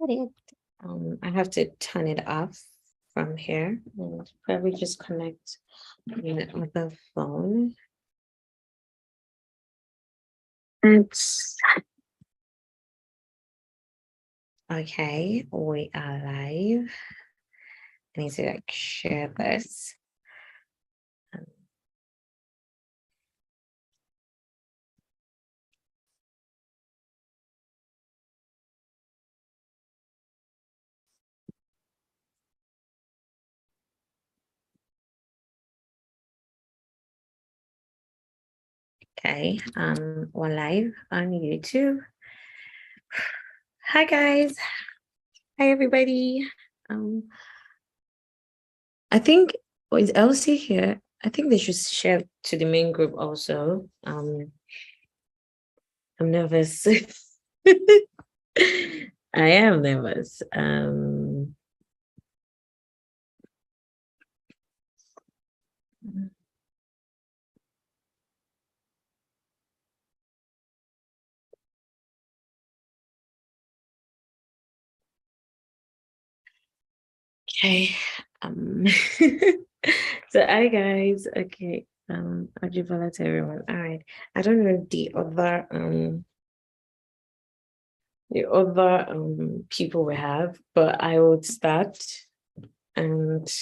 it. I have to turn it off from here and probably just connect with the other phone. Okay, we are live. I need to like share this. Okay, we're live on YouTube. Hi guys. Hi everybody. I think with Elsie here, I think they should share to the main group also. I'm nervous. I am nervous. Okay. So hi guys. Okay. Ajibala to everyone. All right. I don't know the other people we have, but I would start and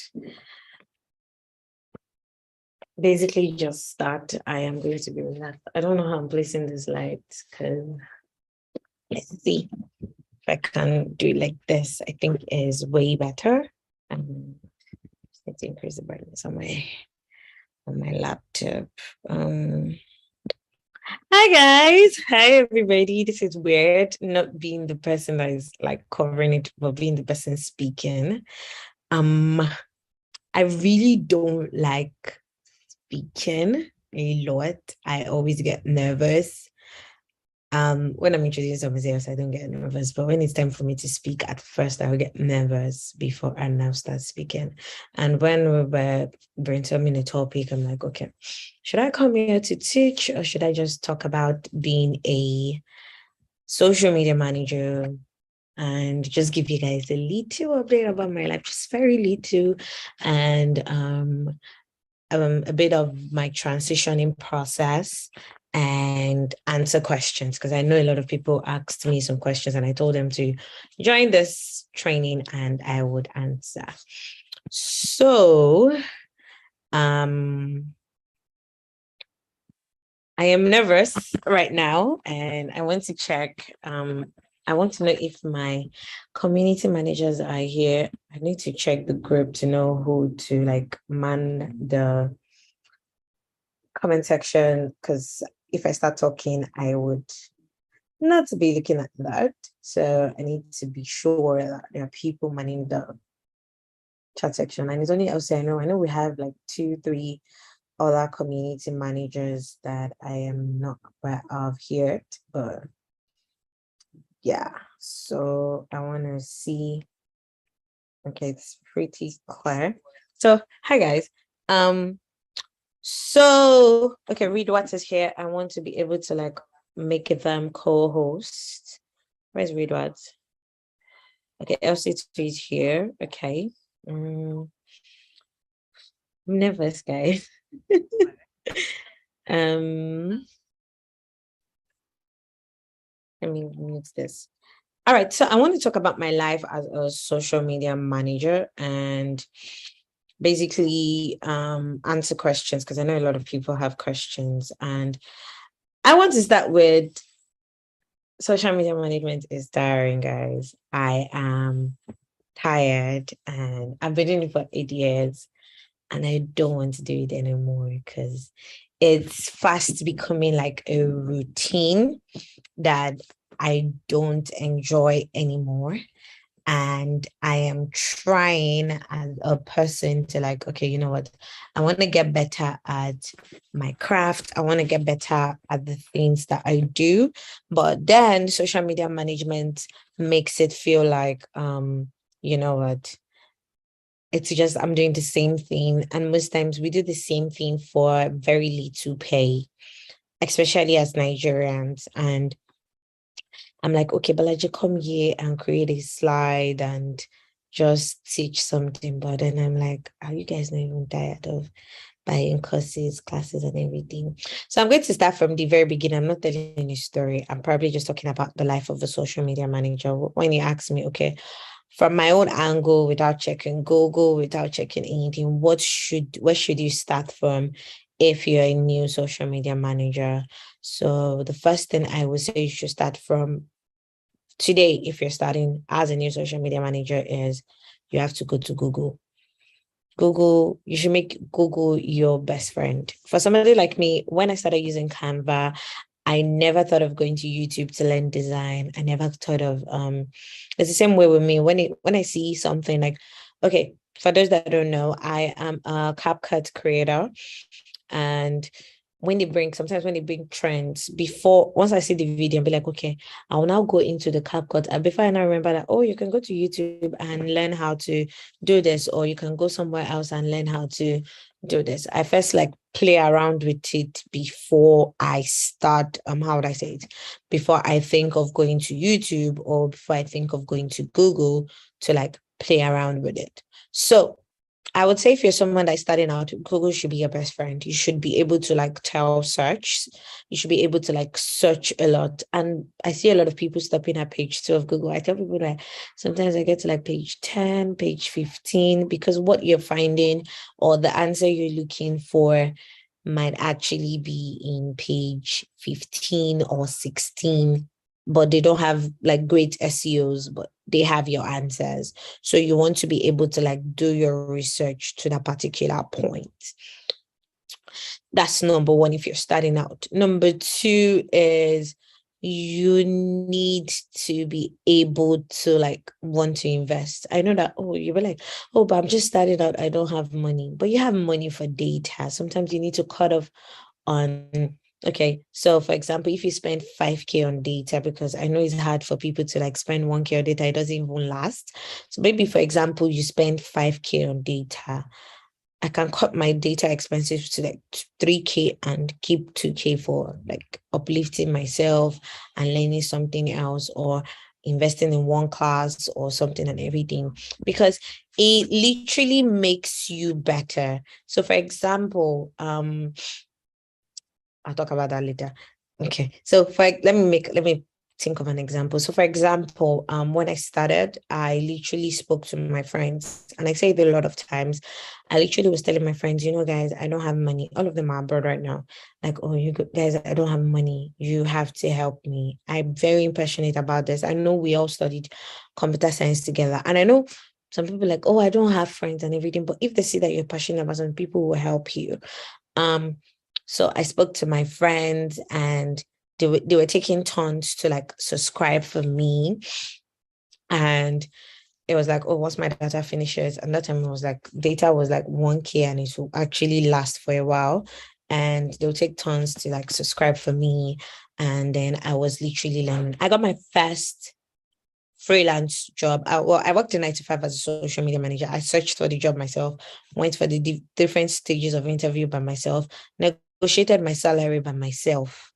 basically just start. I am going to be relaxed. I don't know how I'm placing this light because let's see if I can do it like this. I think is way better. Let's increase the brightness on my laptop. Hi guys. Hi everybody. This is weird not being the person that is like covering it, but being the person speaking. I really don't like speaking a lot. I always get nervous. When I'm introducing somebody else, I don't get nervous. But when it's time for me to speak, at first I will get nervous before I now start speaking. And when we were brainstorming a topic, I'm like, okay, should I come here to teach or should I just talk about being a social media manager and just give you guys a little update about my life, just very little, and a bit of my transitioning process and answer questions, because I know a lot of people asked me some questions and I told them to join this training and I would answer. So I am nervous right now and I want to check. I want to know if my community managers are here. I need to check the group to know who to like man the comment section, because if I start talking, I would not be looking at that. So I need to be sure that there are people manning the chat section. And it's only else I know. I know we have like 2-3 other community managers that I am not aware of here, but yeah. So I want to see. Okay, it's pretty clear. So hi guys. So okay, read what is here. I want to be able to like make them co-host. Where's read what? Okay, LC2 is here. Okay. I'm nervous, guys. Let me mute this. All right, so I want to talk about my life as a social media manager and basically answer questions, because I know a lot of people have questions, and I want to start with social media management is tiring, guys. I am tired and I've been doing it for 8 years and I don't want to do it anymore because it's fast becoming like a routine that I don't enjoy anymore. And I am trying as a person to like, okay, you know what? I want to get better at my craft. I want to get better at the things that I do. But then social media management makes it feel like, you know what? It's just I'm doing the same thing. And most times we do the same thing for very little pay, especially as Nigerians. And I'm like, okay, Balaji, come here and create a slide and just teach something. But then I'm like, are you guys not even tired of buying courses, classes, and everything? So I'm going to start from the very beginning. I'm not telling any story. I'm probably just talking about the life of a social media manager. When you ask me, okay, from my own angle, without checking Google, without checking anything, where should you start from if you're a new social media manager? So the first thing I would say you should start from today, if you're starting as a new social media manager, is you have to go to Google. Google, you should make Google your best friend. For somebody like me, when I started using Canva, I never thought of going to YouTube to learn design. I never thought of it's the same way with me. When I see something like, okay, for those that don't know, I am a CapCut creator. And sometimes when they bring trends, once I see the video and be like, okay, I'll now go into the CapCut. And before I now remember that, oh, you can go to YouTube and learn how to do this, or you can go somewhere else and learn how to do this. I first like play around with it before I start, how would I say it? Before I think of going to YouTube or before I think of going to Google to like play around with it. So I would say if you're someone that's starting out, Google should be your best friend. You should be able to like tell search. You should be able to like search a lot. And I see a lot of people stopping at page 2 of Google. I tell people that sometimes I get to like page 10, page 15, because what you're finding or the answer you're looking for might actually be in page 15 or 16, but they don't have like great SEOs, but they have your answers. So you want to be able to like do your research to that particular point. That's number one if you're starting out. Number two is you need to be able to like want to invest. I know that, oh, you were like, oh, but I'm just starting out. I don't have money, but you have money for data. Sometimes you need to cut off on, okay, so for example, if you spend 5K on data, because I know it's hard for people to like spend 1K on data, it doesn't even last. So maybe, for example, you spend 5K on data. I can cut my data expenses to like 3K and keep 2K for like uplifting myself and learning something else, or investing in one class or something and everything, because it literally makes you better. So for example, I'll talk about that later. Okay. So let me think of an example. So for example, when I started, I literally spoke to my friends, and I say it a lot of times. I literally was telling my friends, guys, I don't have money. All of them are abroad right now. Like, oh, you guys, I don't have money. You have to help me. I'm very passionate about this. I know we all studied computer science together, and I know some people like, oh, I don't have friends and everything. But if they see that you're passionate about something, people will help you. So I spoke to my friends, and they were taking turns to like subscribe for me. And it was like, oh, once my data finishes, and that time it was like data was like 1K and it will actually last for a while. And they'll take turns to like subscribe for me. And then I was literally learning. I got my first freelance job. I worked in 9 to 5 as a social media manager. I searched for the job myself, went for the different stages of interview by myself, negotiated my salary by myself.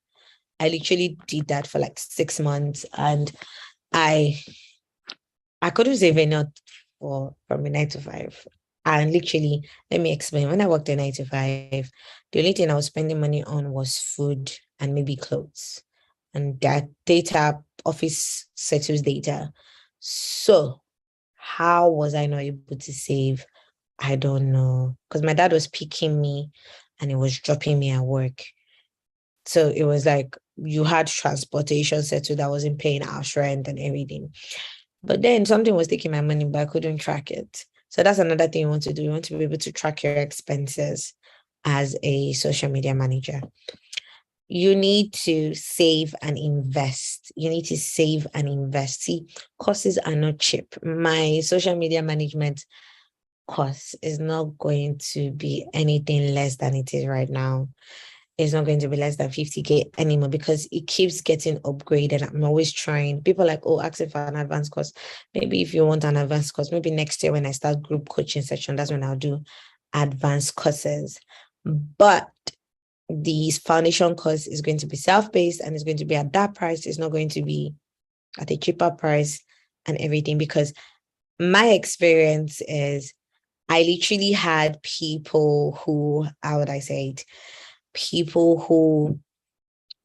I literally did that for like 6 months, and I couldn't save enough from a 9 to 5. And literally, let me explain. When I worked in 9 to 5, the only thing I was spending money on was food and maybe clothes. And that data, office settles data. So how was I not able to save? I don't know. Because my dad was picking me and he was dropping me at work. So it was like you had transportation settled that wasn't paying house rent and everything. But then something was taking my money, but I couldn't track it. So that's another thing you want to do. You want to be able to track your expenses as a social media manager. You need to save and invest. You need to save and invest. See, courses are not cheap. My social media management course is not going to be anything less than it is right now. It's not going to be less than 50K anymore, because it keeps getting upgraded. I'm always trying. People are like, oh, ask for an advanced course. Maybe if you want an advanced course, maybe next year when I start group coaching section, that's when I'll do advanced courses. But the foundation course is going to be self-paced and it's going to be at that price. It's not going to be at a cheaper price and everything. Because my experience is I literally had people who, how would I say it? People who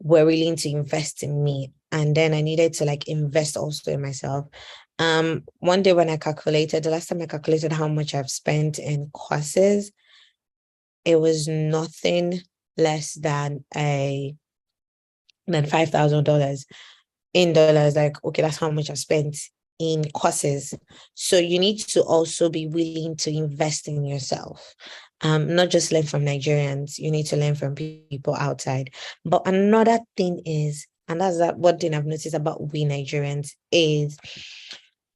were willing to invest in me. And then I needed to like invest also in myself. One day when the last time I calculated how much I've spent in courses, it was nothing less than $5,000 in dollars. Like, okay, that's how much I spent in courses. So you need to also be willing to invest in yourself. Not just learn from Nigerians, you need to learn from people outside. But another thing is, and that's that one thing I've noticed about we Nigerians is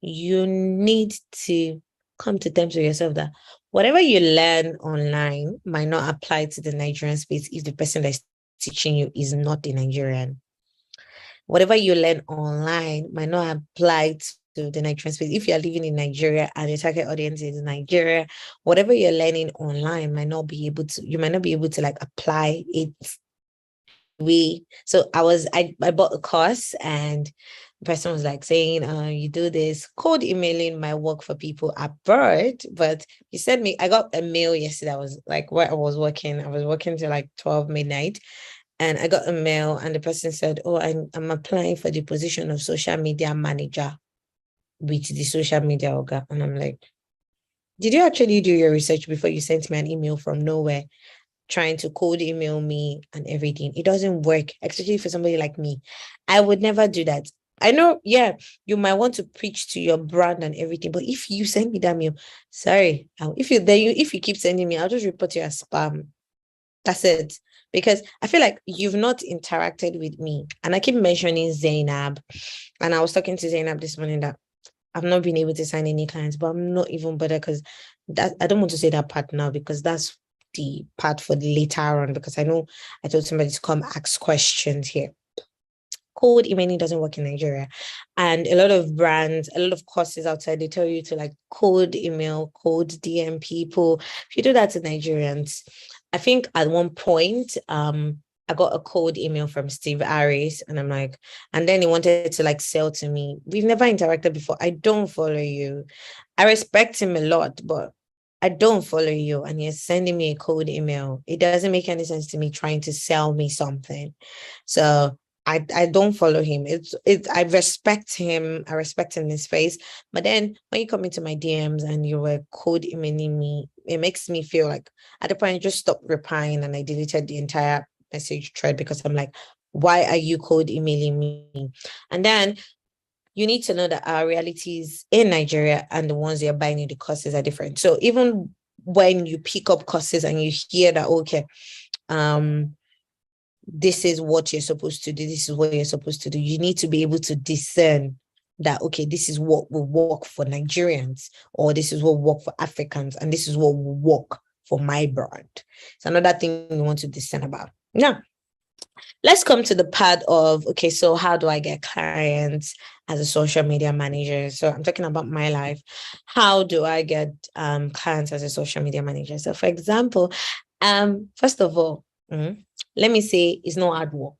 you need to come to terms with yourself that whatever you learn online might not apply to the Nigerian space if the person that's teaching you is not a Nigerian. Whatever you learn online might not apply to the Nigerian space. If you're living in Nigeria and your target audience is Nigeria, whatever you're learning online you might not be able to like apply it. I bought a course and the person was like saying, you do this cold emailing might work for people abroad, but he sent me, I got a mail yesterday. I was like, where I was working till like 12 midnight. And I got a mail and the person said, oh, I'm applying for the position of social media manager with the THESOCIALMEDIAOGA. And I'm like, did you actually do your research before you sent me an email from nowhere trying to cold email me and everything? It doesn't work, especially for somebody like me. I would never do that. I know, yeah, you might want to preach to your brand and everything, but if you send me that mail, sorry, if you keep sending me, I'll just report you as spam. That's it. Because I feel like you've not interacted with me. And I keep mentioning Zainab. And I was talking to Zainab this morning that I've not been able to sign any clients, but I'm not even better because that I don't want to say that part now because that's the part for the later on. Because I know I told somebody to come ask questions here. Cold emailing doesn't work in Nigeria. And a lot of brands, a lot of courses outside, they tell you to like cold email, cold DM people. If you do that to Nigerians, I think at one point, I got a cold email from Steve Harris, and I'm like, and then he wanted to like sell to me. We've never interacted before. I don't follow you. I respect him a lot, but I don't follow you. And you're sending me a cold email. It doesn't make any sense to me trying to sell me something. So I don't follow him. I respect him. I respect him in his face. But then when you come into my DMs and you were cold emailing me, it makes me feel like at the point I just stopped replying and I deleted the entire message thread because I'm like, why are you cold emailing me? And then you need to know that our realities in Nigeria and the ones you're buying in the courses are different. So even when you pick up courses and you hear that, okay, this is what you're supposed to do, this is what you're supposed to do, you need to be able to discern that, okay, this is what will work for Nigerians, or this is what will work for Africans, and this is what will work for my brand. It's another thing we want to discern about. Now, let's come to the part of, okay, so how do I get clients as a social media manager? So I'm talking about my life. How do I get clients as a social media manager? So for example, first of all, let me say it's not hard work.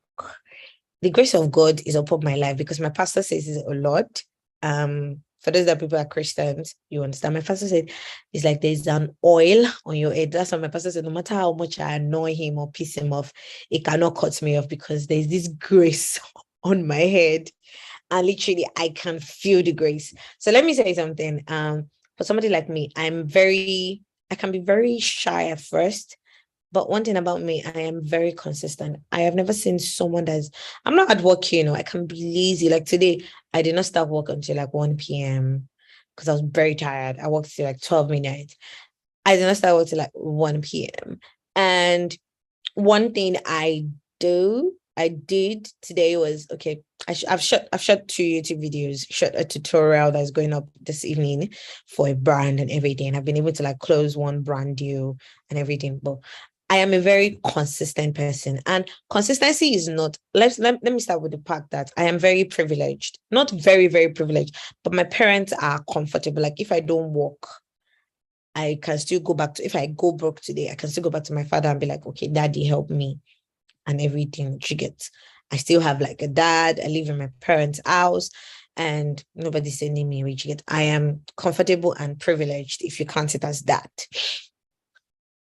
The grace of God is upon my life because my pastor says it's a lot. For those that people are Christians, you understand. My pastor said it's like there's an oil on your head. That's what my pastor said. No matter how much I annoy him or piss him off, it cannot cut me off because there's this grace on my head. And literally, I can feel the grace. So let me say something. For somebody like me, I can be very shy at first. But one thing about me, I am very consistent. I have never seen someone I'm not hardworking, I can be lazy. Like today, I did not start work until like 1 p.m. because I was very tired. I worked till like 12 midnight. I did not start work till like 1 p.m. And one thing I did today was, okay, I've shot 2 YouTube videos, shot a tutorial that's going up this evening for a brand and everything. I've been able to like close one brand deal and everything. But I am a very consistent person, and consistency is not, let me start with the fact that I am very privileged, not very, very privileged, but my parents are comfortable. Like if I don't work, I can still go back to, if I go broke today, I can still go back to my father and be like, okay, daddy, help me and everything. She gets, I still have like a dad. I live in my parents' house. and nobody's sending me rich yet. I am comfortable and privileged, if you count it as that.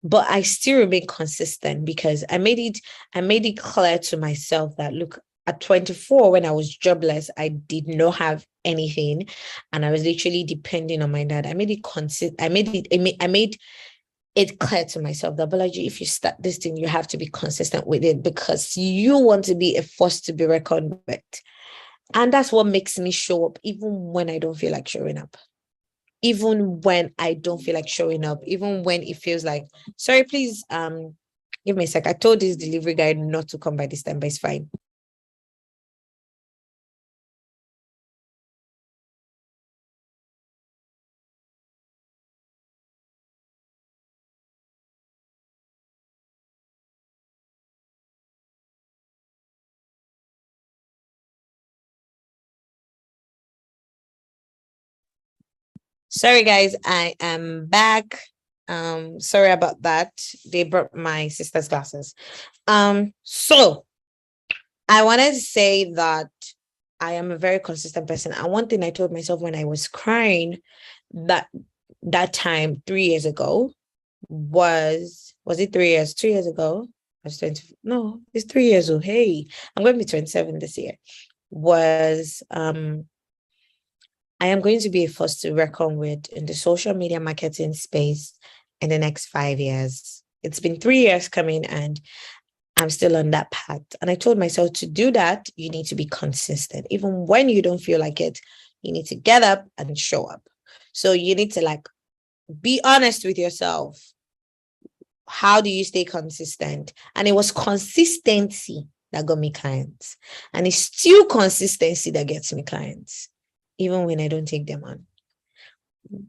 But I still remain consistent because I made it clear to myself that, look, at 24, when I was jobless, I did not have anything, and I was literally depending on my dad. I made it clear to myself that, Bolaji, if you start this thing, you have to be consistent with it, because you want to be a force to be reckoned with. And that's what makes me show up, even when I don't feel like showing up. Even when I don't feel like showing up, even when it feels like, sorry, please, give me a sec. I told this delivery guy not to come by this time, but it's fine. Sorry, guys, I am back. Sorry about that. They brought my sister's glasses. So I wanted to say that I am a very consistent person. And one thing I told myself when I was crying that time 3 years ago was it 3 years? 2 years ago? I was 20. No, it's 3 years old. Hey, I'm going to be 27 this year. Was I am going to be a force to reckon with in the social media marketing space in the next 5 years. It's been 3 years coming, and I'm still on that path. And I told myself, to do that, you need to be consistent. Even when you don't feel like it, you need to get up and show up. So you need to be honest with yourself. How do you stay consistent? And it was consistency that got me clients. And it's still consistency that gets me clients, even when I don't take them on.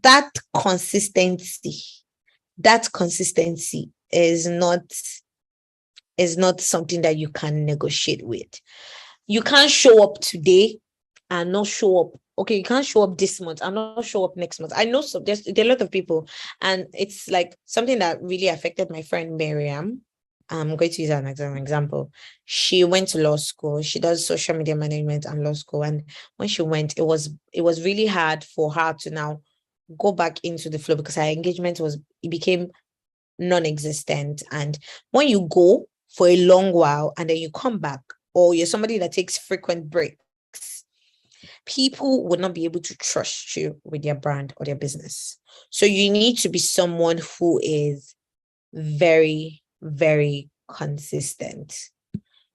That consistency is not something that you can negotiate with. You can't show up today and not show up. Okay, you can't show up this month and not show up next month. I know there's a lot of people, and it's like something that really affected my friend Miriam. I'm going to use an example. She went to law school. She does social media management and law school. And when she went, it was really hard for her to now go back into the flow, because her engagement became non-existent. And when you go for a long while and then you come back, or you're somebody that takes frequent breaks, people would not be able to trust you with their brand or their business. So you need to be someone who is very, very consistent.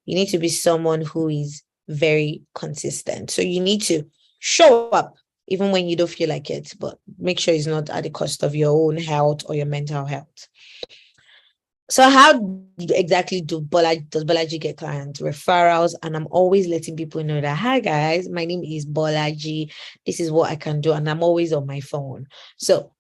You need to be someone who is very consistent. So you need to show up even when you don't feel like it, but make sure it's not at the cost of your own health or your mental health. So how exactly does Bolaji get clients? Referrals. And I'm always letting people know that, hi guys, my name is Bolaji. This is what I can do. And I'm always on my phone. So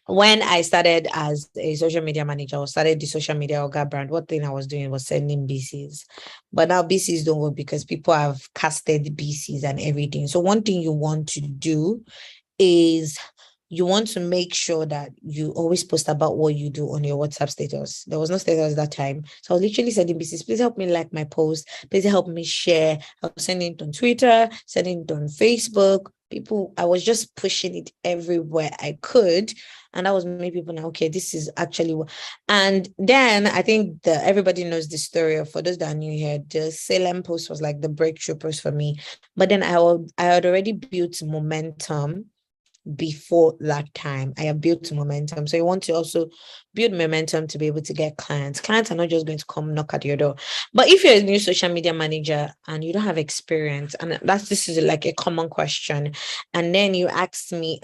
when I started as a social media manager, or started the THESOCIALMEDIAOGA brand, one thing I was doing was sending BCs. But now BCs don't work because people have casted BCs and everything. So one thing you want to do is you want to make sure that you always post about what you do on your WhatsApp status. There was no status that time. So I was literally sending BCs, please help me like my post. Please help me share. I was sending it on Twitter, sending it on Facebook. I was just pushing it everywhere I could. And that was made people know, okay, this is actually what. And then I think everybody knows the story of, for those that are new here, the Salem post was like the breakthrough post for me. But then I had already built momentum before that time. I have built momentum. So you want to also build momentum to be able to get clients. Clients are not just going to come knock at your door. But if you're a new social media manager and you don't have experience, and this is like a common question, and then you ask me,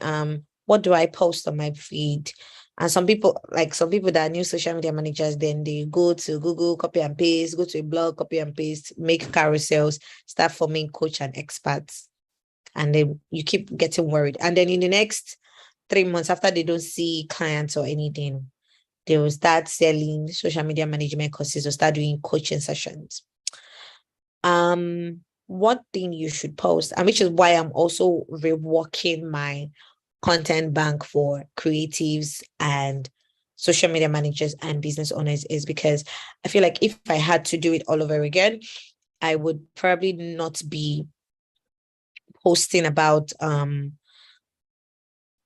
what do I post on my feed? And some people that are new social media managers, then they go to Google, copy and paste, go to a blog, copy and paste, make carousels, start forming coach and experts. And then you keep getting worried. And then in the next 3 months, after they don't see clients or anything, they will start selling social media management courses or start doing coaching sessions. One thing you should post, and which is why I'm also reworking my content bank for creatives and social media managers and business owners, is because I feel like if I had to do it all over again, I would probably not be posting about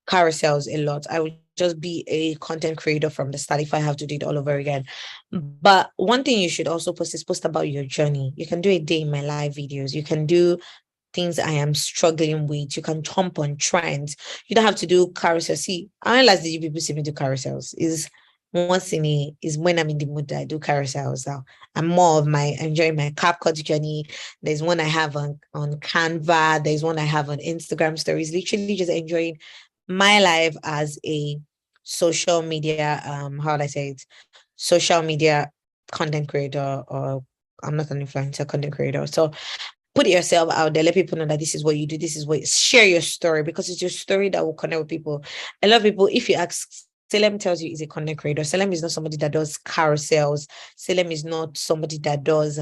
carousels a lot. I would just be a content creator from the start if I have to do it all over again. But one thing you should also post is post about your journey. You can do a day in my life videos. You can do things I am struggling with. You can jump on trends. You don't have to do carousels. See, I realize that you people see me do carousels. Is when I'm in the mood that I do carousels now. I'm more of my enjoying my CapCut journey. There's one I have on Canva. There's one I have on Instagram stories. Literally just enjoying my life as a social media, how would I say it? Social media content creator, or I'm not an influencer, content creator. So put yourself out there, let people know that this is what you do, this is what, share your story, because it's your story that will connect with people. A lot of people, if you ask, Salem tells you he's a content creator. Salem is not somebody that does carousels. Salem is not somebody that does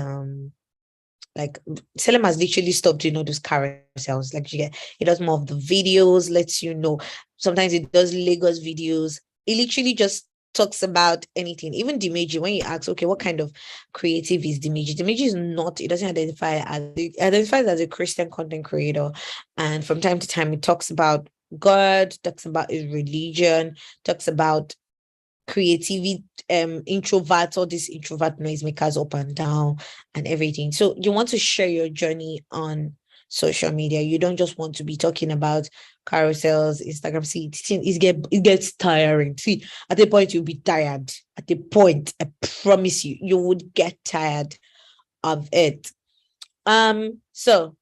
like Salem has literally stopped doing all those carousels. Like he does more of the videos, lets you know. Sometimes he does Lagos videos. He literally just talks about anything. Even Dimeji, when you ask, okay, what kind of creative is Dimeji? Dimeji is not, it doesn't identify as, it identifies as a Christian content creator. And from time to time, he talks about God, talks about his religion, talks about creativity, introverts, all these introvert noisemakers up and down and everything. So you want to share your journey on social media. You don't just want to be talking about carousels, Instagram. See, it gets tiring. See, at a point you'll be tired. At a point, I promise you would get tired of it. So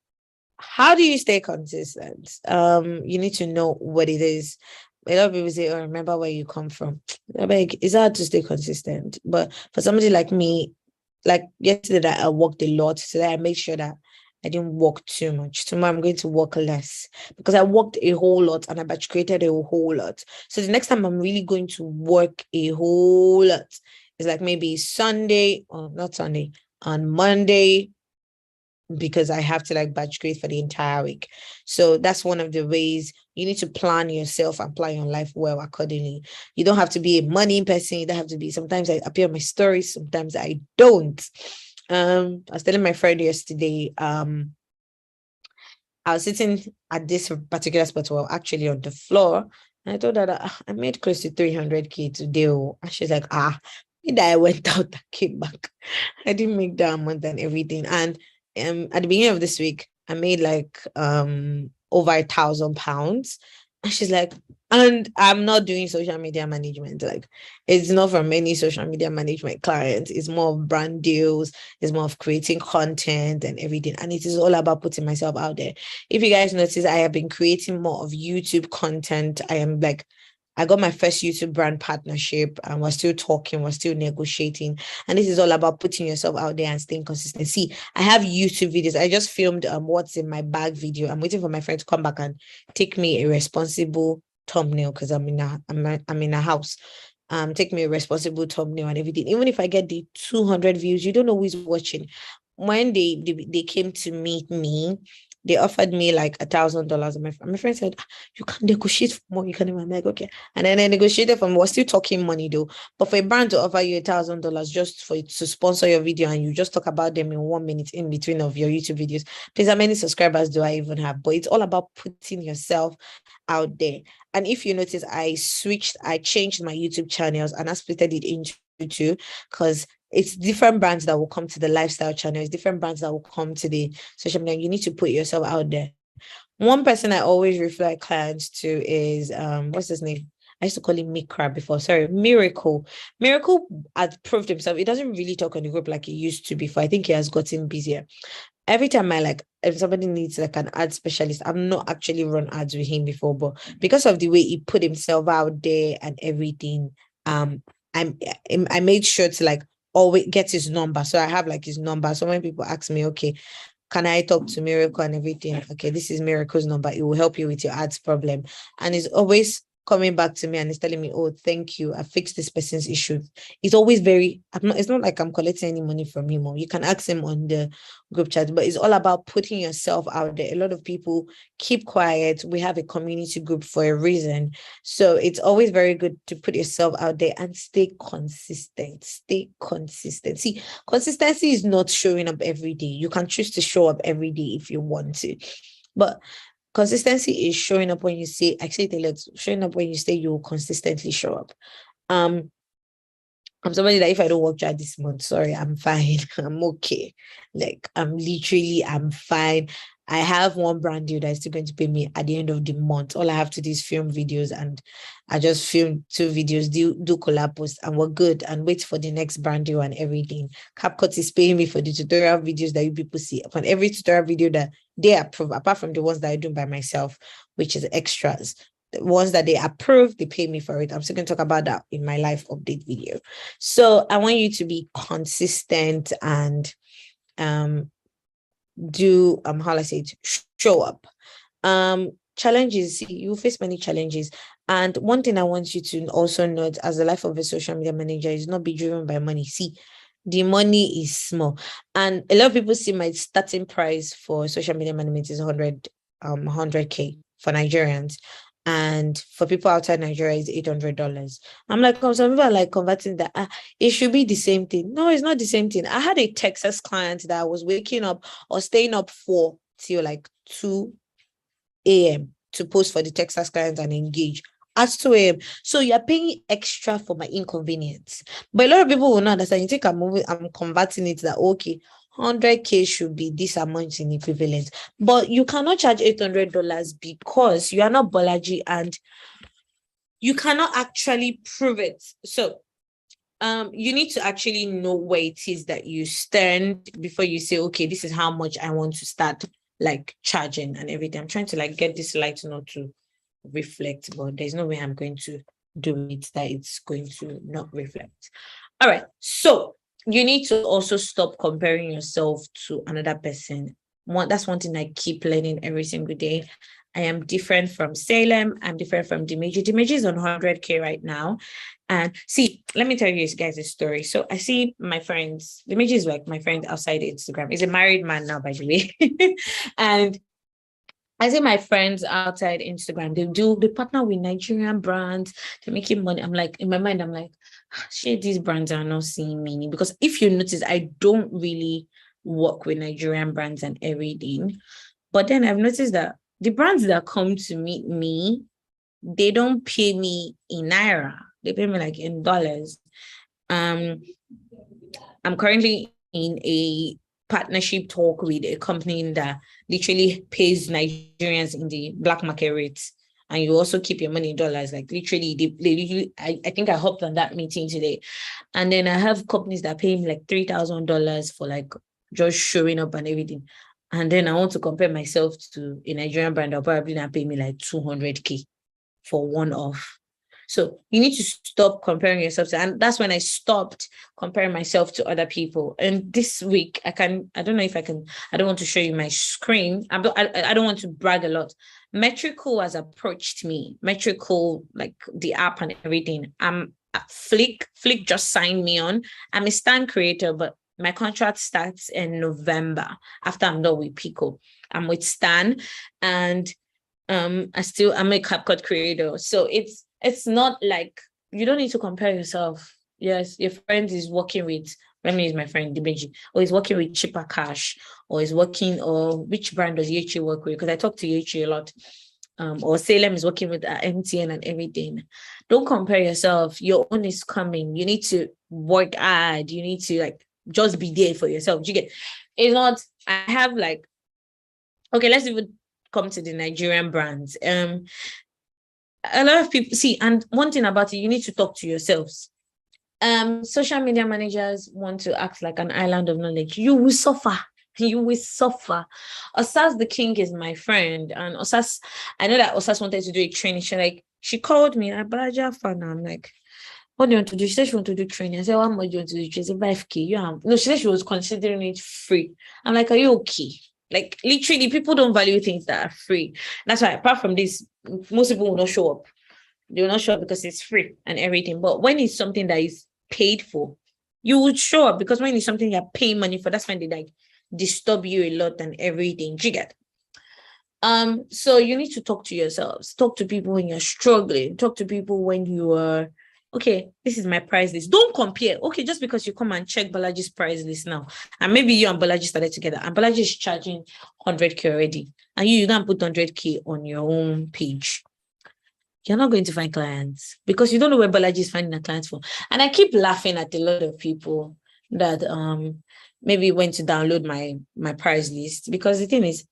how do you stay consistent? You need to know what it is. A lot of people say, oh, remember where you come from. Like, it's hard to stay consistent. But for somebody like me, like yesterday that I worked a lot, today I made sure that I didn't work too much. Tomorrow I'm going to work less because I worked a whole lot and I batch created a whole lot. So the next time I'm really going to work a whole lot. It's like maybe Sunday, or not Sunday, on Monday, because I have to like batch create for the entire week. So that's one of the ways you need to plan yourself and plan your life well accordingly. You don't have to be a money person. You don't have to be, sometimes I appear on my stories, sometimes I don't. I was telling my friend yesterday, I was sitting at this particular spot, well, actually on the floor, and I told her that I made close to 300K today. And she's like, that I went out and came back. I didn't make that amount and everything. And at the beginning of this week, I made like over £1,000. And she's like, and I'm not doing social media management. Like, it's not from any social media management client. It's more of brand deals. It's more of creating content and everything. And it is all about putting myself out there. If you guys notice, I have been creating more of YouTube content. I got my first YouTube brand partnership, and we're still talking, we're still negotiating. And this is all about putting yourself out there and staying consistent. See, I have YouTube videos. I just filmed what's in my bag video. I'm waiting for my friend to come back and take me a responsible thumbnail because I'm in a house. Take me a responsible thumbnail and everything. Even if I get the 200 views, you don't know who's watching. When they came to meet me, they offered me like $1,000. And my friend said, you can negotiate for more. You can even, I'm like, okay. And then I negotiated for more. We're still talking money though. But for a brand to offer you $1,000 just for it to sponsor your video and you just talk about them in 1 minute in between of your YouTube videos, please, how many subscribers do I even have? But it's all about putting yourself out there. And if you notice, I changed my YouTube channels and I split it into two, because it's different brands that will come to the lifestyle channel. It's different brands that will come to the social media. You need to put yourself out there. One person I always refer clients to is what's his name? I used to call him Mikra before. Sorry, Miracle. Miracle has proved himself. He doesn't really talk on the group like he used to before. I think he has gotten busier. Every time if somebody needs like an ad specialist, I'm not actually run ads with him before, but because of the way he put himself out there and everything, I made sure to like always get his number. So I have like his number. So when people ask me, okay, can I talk to Miracle and everything? Okay, this is Miracle's number. It will help you with your ads problem. And it's always coming back to me and he's telling me, oh, thank you, I fixed this person's issue. It's always it's not like I'm collecting any money from him, or you can ask him on the group chat, but it's all about putting yourself out there. A lot of people keep quiet. We have a community group for a reason. So it's always very good to put yourself out there and stay consistent. Stay consistent. See, consistency is not showing up every day. You can choose to show up every day if you want to. But consistency is showing up when you say, I say it a lot, showing up when you say you will consistently show up. I'm somebody that if I don't work out this month, sorry, I'm fine. I'm okay. Like I'm fine. I have one brand deal that is still going to pay me at the end of the month. All I have to do is film videos, and I just film 2 videos, do collab posts, and we're good, and wait for the next brand deal and everything. CapCut is paying me for the tutorial videos that you people see. Upon every tutorial video that they approve, apart from the ones that I do by myself, which is extras. The ones that they approve, they pay me for it. I'm still going to talk about that in my life update video. So I want you to be consistent and do how I say it, show up. Challenges, you face many challenges. And one thing I want you to also note as the life of a social media manager is not be driven by money. See, the money is small. And a lot of people see my starting price for social media management is 100K for Nigerians. And for people outside Nigeria, it's $800. I'm like, some people are like converting that. It should be the same thing. No, it's not the same thing. I had a Texas client that was waking up or staying up for till like 2 a.m. to post for the Texas clients and engage at 2 a.m. So you're paying extra for my inconvenience. But a lot of people will not understand. You think I'm converting it that, okay, 100K should be this amount in equivalent. But you cannot charge $800 because you are not Bolaji and you cannot actually prove it. So you need to actually know where it is that you stand before you say, okay, this is how much I want to start like charging and everything. I'm trying to like get this light not to reflect, but there's no way I'm going to do it that it's going to not reflect. All right. So you need to also stop comparing yourself to another person. That's one thing I keep learning every single day. I am different from Salem. I'm different from Dimeji. Dimeji is on 100K right now. And see, let me tell you guys a story. So I see my friends, Dimeji is like my friend outside Instagram. He's a married man now, by the way. And I see my friends outside Instagram, they partner with Nigerian brands, they're making money. I'm like, in my mind, I'm like, shit, these brands are not seeing me. Because if you notice, I don't really work with Nigerian brands and everything. But then I've noticed that the brands that come to meet me, they don't pay me in Naira. They pay me like in dollars. I'm currently in a partnership talk with a company that literally pays Nigerians in the black market rates, and you also keep your money in dollars. Like literally, I think I hopped on that meeting today, and then I have companies that pay me like $3,000 for like just showing up and everything. And then I want to compare myself to a Nigerian brand that'll probably not pay me like 200K for one off. So you need to stop comparing yourself to, and that's when I stopped comparing myself to other people. And this week, I don't know if I can, I don't want to show you my screen. I don't want to brag a lot. Metrical has approached me. Metrical, like the app and everything. Flick just signed me on. I'm a stand creator, but my contract starts in November after I'm done with Pico. I'm with Stan, and I'm a CapCut creator. So it's not like you don't need to compare yourself. Yes, your friend is working with, let me use my friend Dimeji, or he's working with Cheaper Cash, or which brand does Yechi work with? Because I talk to Yechi a lot. Or Salem is working with MTN and everything. Don't compare yourself. Your own is coming. You need to work hard. You need to like just be there for yourself. You get, it's not, I have like, okay, let's even come to the Nigerian brands. A lot of people see, and one thing about it, you need to talk to yourselves. Social media managers want to act like an island of knowledge. You will suffer. You will suffer. Osas the King is my friend, and Osas, I know that Osas wanted to do a training. She called me, I'm like, what do you want to do? She said she wanted to do training. I said, what more do you want to do? She said, 5K. No, she said she was considering it free. I'm like, are you okay? Like, literally, people don't value things that are free. That's why, apart from this, most people will not show up. They will not show up because it's free and everything. But when it's something that is paid for, you would show up, because when it's something you're paying money for, that's when they like disturb you a lot and everything. Do you get? So you need to talk to yourselves. Talk to people when you're struggling. Talk to people when you are okay, this is my price list. Don't compare. Okay, just because you come and check Balaji's price list now, and maybe you and Balaji started together, and Balaji is charging 100K already, and you can put 100K on your own page. You're not going to find clients because you don't know where Balaji is finding the clients for. And I keep laughing at a lot of people that maybe went to download my price list, because the thing is,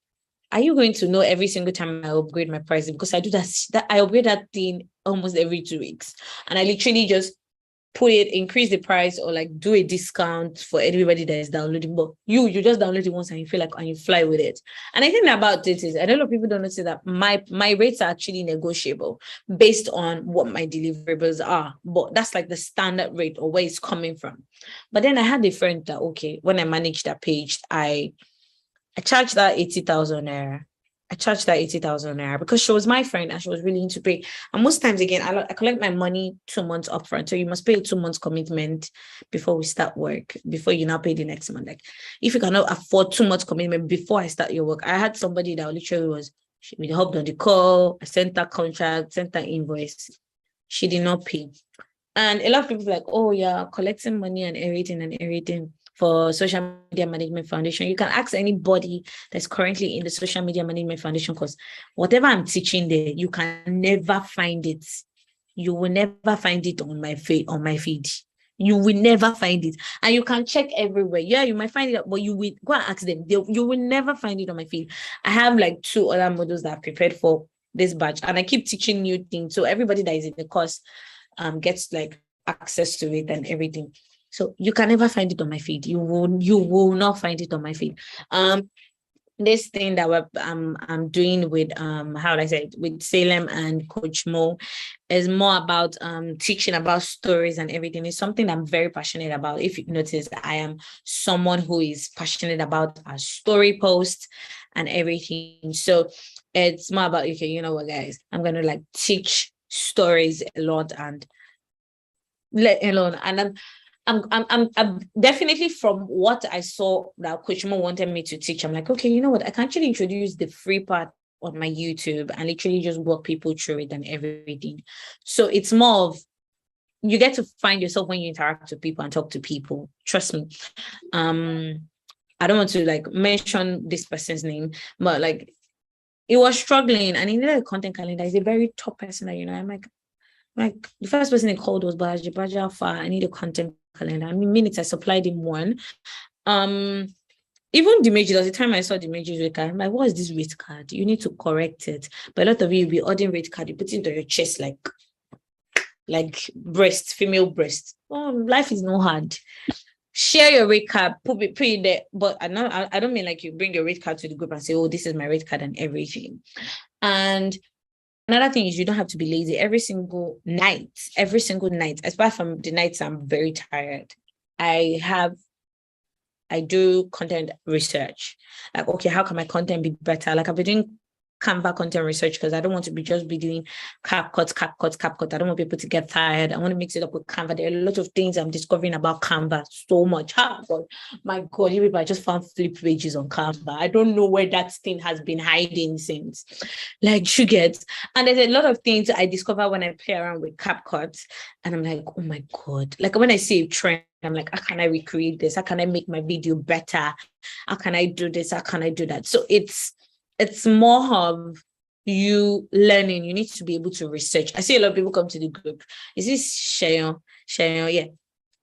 are you going to know every single time I upgrade my price? Because I do that I upgrade that thing almost every 2 weeks. And I literally just increase the price, or like do a discount for everybody that is downloading. But you just download it once and you feel like, and you fly with it. And I think about it is, I don't know, people don't notice that my rates are actually negotiable based on what my deliverables are. But that's like the standard rate or where it's coming from. But then I had a friend that, okay, when I managed that page, I charged that 80,000 naira. I charged that 80,000 naira because she was my friend and she was willing to pay. And most times, again, I collect my money 2 months upfront. So you must pay a 2 months commitment before we start work, before you now pay the next month. Like, if you cannot afford 2 months commitment before I start your work, I had somebody that literally we hopped on the call. I sent that contract, sent that invoice. She did not pay. And a lot of people like, oh yeah, collecting money and everything for Social Media Management Foundation. You can ask anybody that's currently in the Social Media Management Foundation, because whatever I'm teaching there, you can never find it. You will never find it on my feed. You will never find it. And you can check everywhere. Yeah, you might find it, but you will go and ask them. You will never find it on my feed. I have like 2 other models that I've prepared for this batch, and I keep teaching new things. So everybody that is in the course gets like access to it and everything. So you can never find it on my feed. You will not find it on my feed. This thing that I'm doing with how would I say it, with Salem and Coach Mo is more about teaching about stories and everything. It's something I'm very passionate about. If you notice, I am someone who is passionate about a story post and everything. So it's more about, okay, you know what, guys, I'm gonna like teach stories a lot and let alone. And I'm definitely, from what I saw that Coach Mo wanted me to teach, I'm like, okay, you know what? I can actually introduce the free part on my YouTube and literally just walk people through it and everything. So it's more of, you get to find yourself when you interact with people and talk to people. Trust me. I don't want to like mention this person's name, but like, it was struggling and he needed a content calendar. He's a very top person that, I'm like the first person he called was Baji Alpha. I need a content calendar. I mean, minutes I supplied him one. Even the major, there was a time I saw the major rate card. I'm like, what is this rate card? You need to correct it. But a lot of you will be ordering rate card, you put it on your chest like breast, female breast. Oh, life is not hard. Share your rate card, put it there. But I don't mean like you bring your rate card to the group and say, oh, this is my rate card and everything. And another thing is, you don't have to be lazy. Every single night, apart from the nights I'm very tired, I do content research. Like, okay, how can my content be better? Like, I've been doing Canva content research because I don't want to be doing cap cuts. I don't want people to get tired. I want to mix it up with Canva. There are a lot of things I'm discovering about Canva so much. God, my God, I just found flip pages on Canva. I don't know where that thing has been hiding since. Like, you get. And there's a lot of things I discover when I play around with CapCut. And I'm like, oh my God. Like, when I see a trend, I'm like, how can I recreate this? How can I make my video better? How can I do this? How can I do that? So it's more of you learning. You need to be able to research. I see a lot of people come to the group. Is this Shayon? Yeah.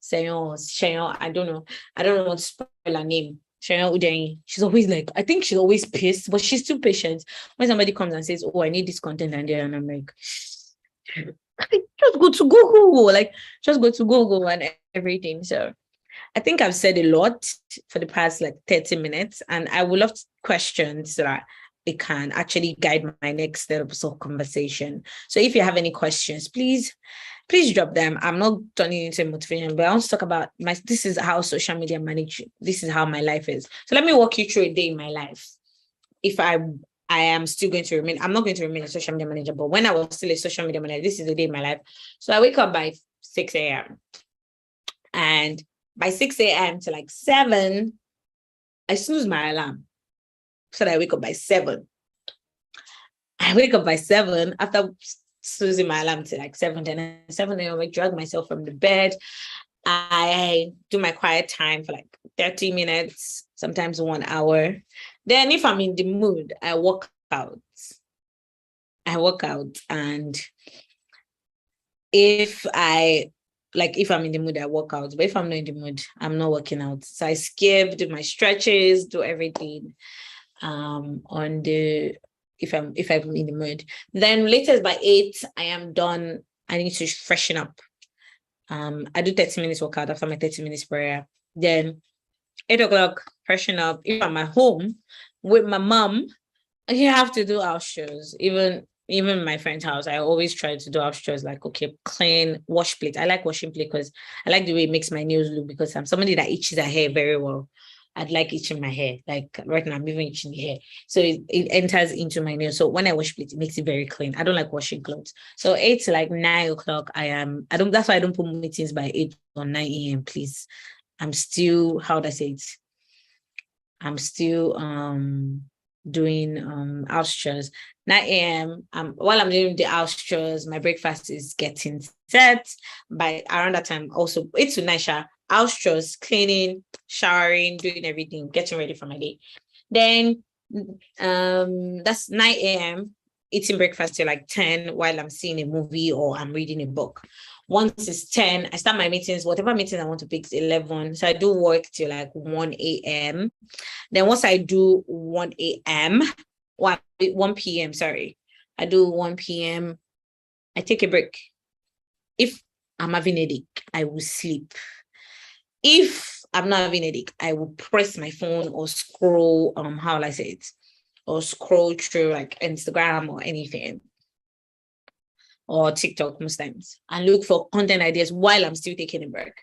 Shayon. I don't know what to spell her name. Shayon Udeni. She's always like, I think she's always pissed, but she's too patient. When somebody comes and says, oh, I need this content and I'm like, just go to Google and everything. So I think I've said a lot for the past like 30 minutes, and I would love questions so that it can actually guide my next steps of conversation. So if you have any questions, please drop them. I'm not turning into motivation, but I want to talk about this is how social media manage. This is how my life is. So let me walk you through a day in my life. If I am still going to remain, I'm not going to remain a social media manager, but when I was still a social media manager, this is the day in my life. So I wake up by 6 a.m. and by 6 a.m. to like 7, I snooze my alarm. So that I wake up by 7. I wake up by 7 after snoozing my alarm to like 7, then 7 a.m. I drag myself from the bed. I do my quiet time for like 30 minutes, sometimes 1 hour. Then if I'm in the mood, I work out. And if I'm in the mood, I work out. But if I'm not in the mood, I'm not working out. So I skip, do my stretches, do everything on the if I'm in the mood. Then latest by 8, I am done. I need to freshen up. I do 30 minutes workout after my 30 minutes prayer. Then 8 o'clock, freshen up. If I'm at home with my mom, you have to do house chores. Even my friend's house, I always try to do house chores, like, okay, clean, wash plate. I like washing plate because I like the way it makes my nails look, because I'm somebody that itches her hair very well. I'd like itching my hair. Like right now, I'm even itching the hair. So it enters into my nails. So when I wash plate, it makes it very clean. I don't like washing clothes. So 8 to like 9 o'clock, that's why I don't put meetings by 8 or 9 a.m., please. I'm still, how would I say it? I'm still doing house chores. 9 a.m. While I'm doing the house chores, my breakfast is getting set. By around that time, also 8 to 9, house chores, cleaning, showering, doing everything, getting ready for my day. Then that's 9 a.m. eating breakfast till like 10 while I'm seeing a movie or I'm reading a book. Once it's 10, I start my meetings, whatever meeting I want to pick is 11. So I do work till like 1 a.m. Then once I do 1 a.m., 1 p.m., sorry, I do 1 p.m., I take a break. If I'm having a headache, I will sleep. If I'm not having a headache, I will press my phone or scroll, how will I say it? Or scroll through like Instagram or anything, or TikTok most times, and look for content ideas while I'm still taking a break.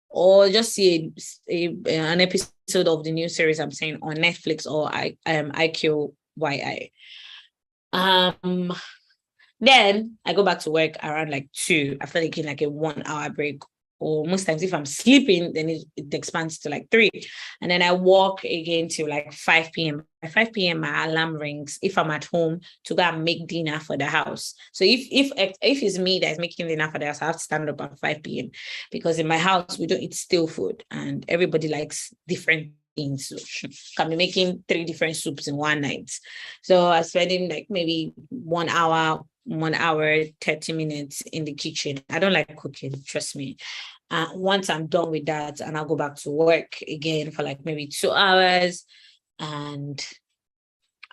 Or just see an episode of the new series I'm saying on Netflix or IQYI. Then I go back to work around like 2 after taking like a 1 hour break. Or most times if I'm sleeping, then it expands to like 3. And then I walk again till like 5 p.m. By 5 p.m. my alarm rings if I'm at home to go and make dinner for the house. So if it's me that's making dinner for the house, I have to stand up at 5 p.m. because in my house we don't eat stale food and everybody likes different things. So can be making 3 different soups in one night. So I'm spending like maybe 1 hour, 30 minutes in the kitchen. I don't like cooking, trust me. Once I'm done with that, and I'll go back to work again for like maybe 2 hours. And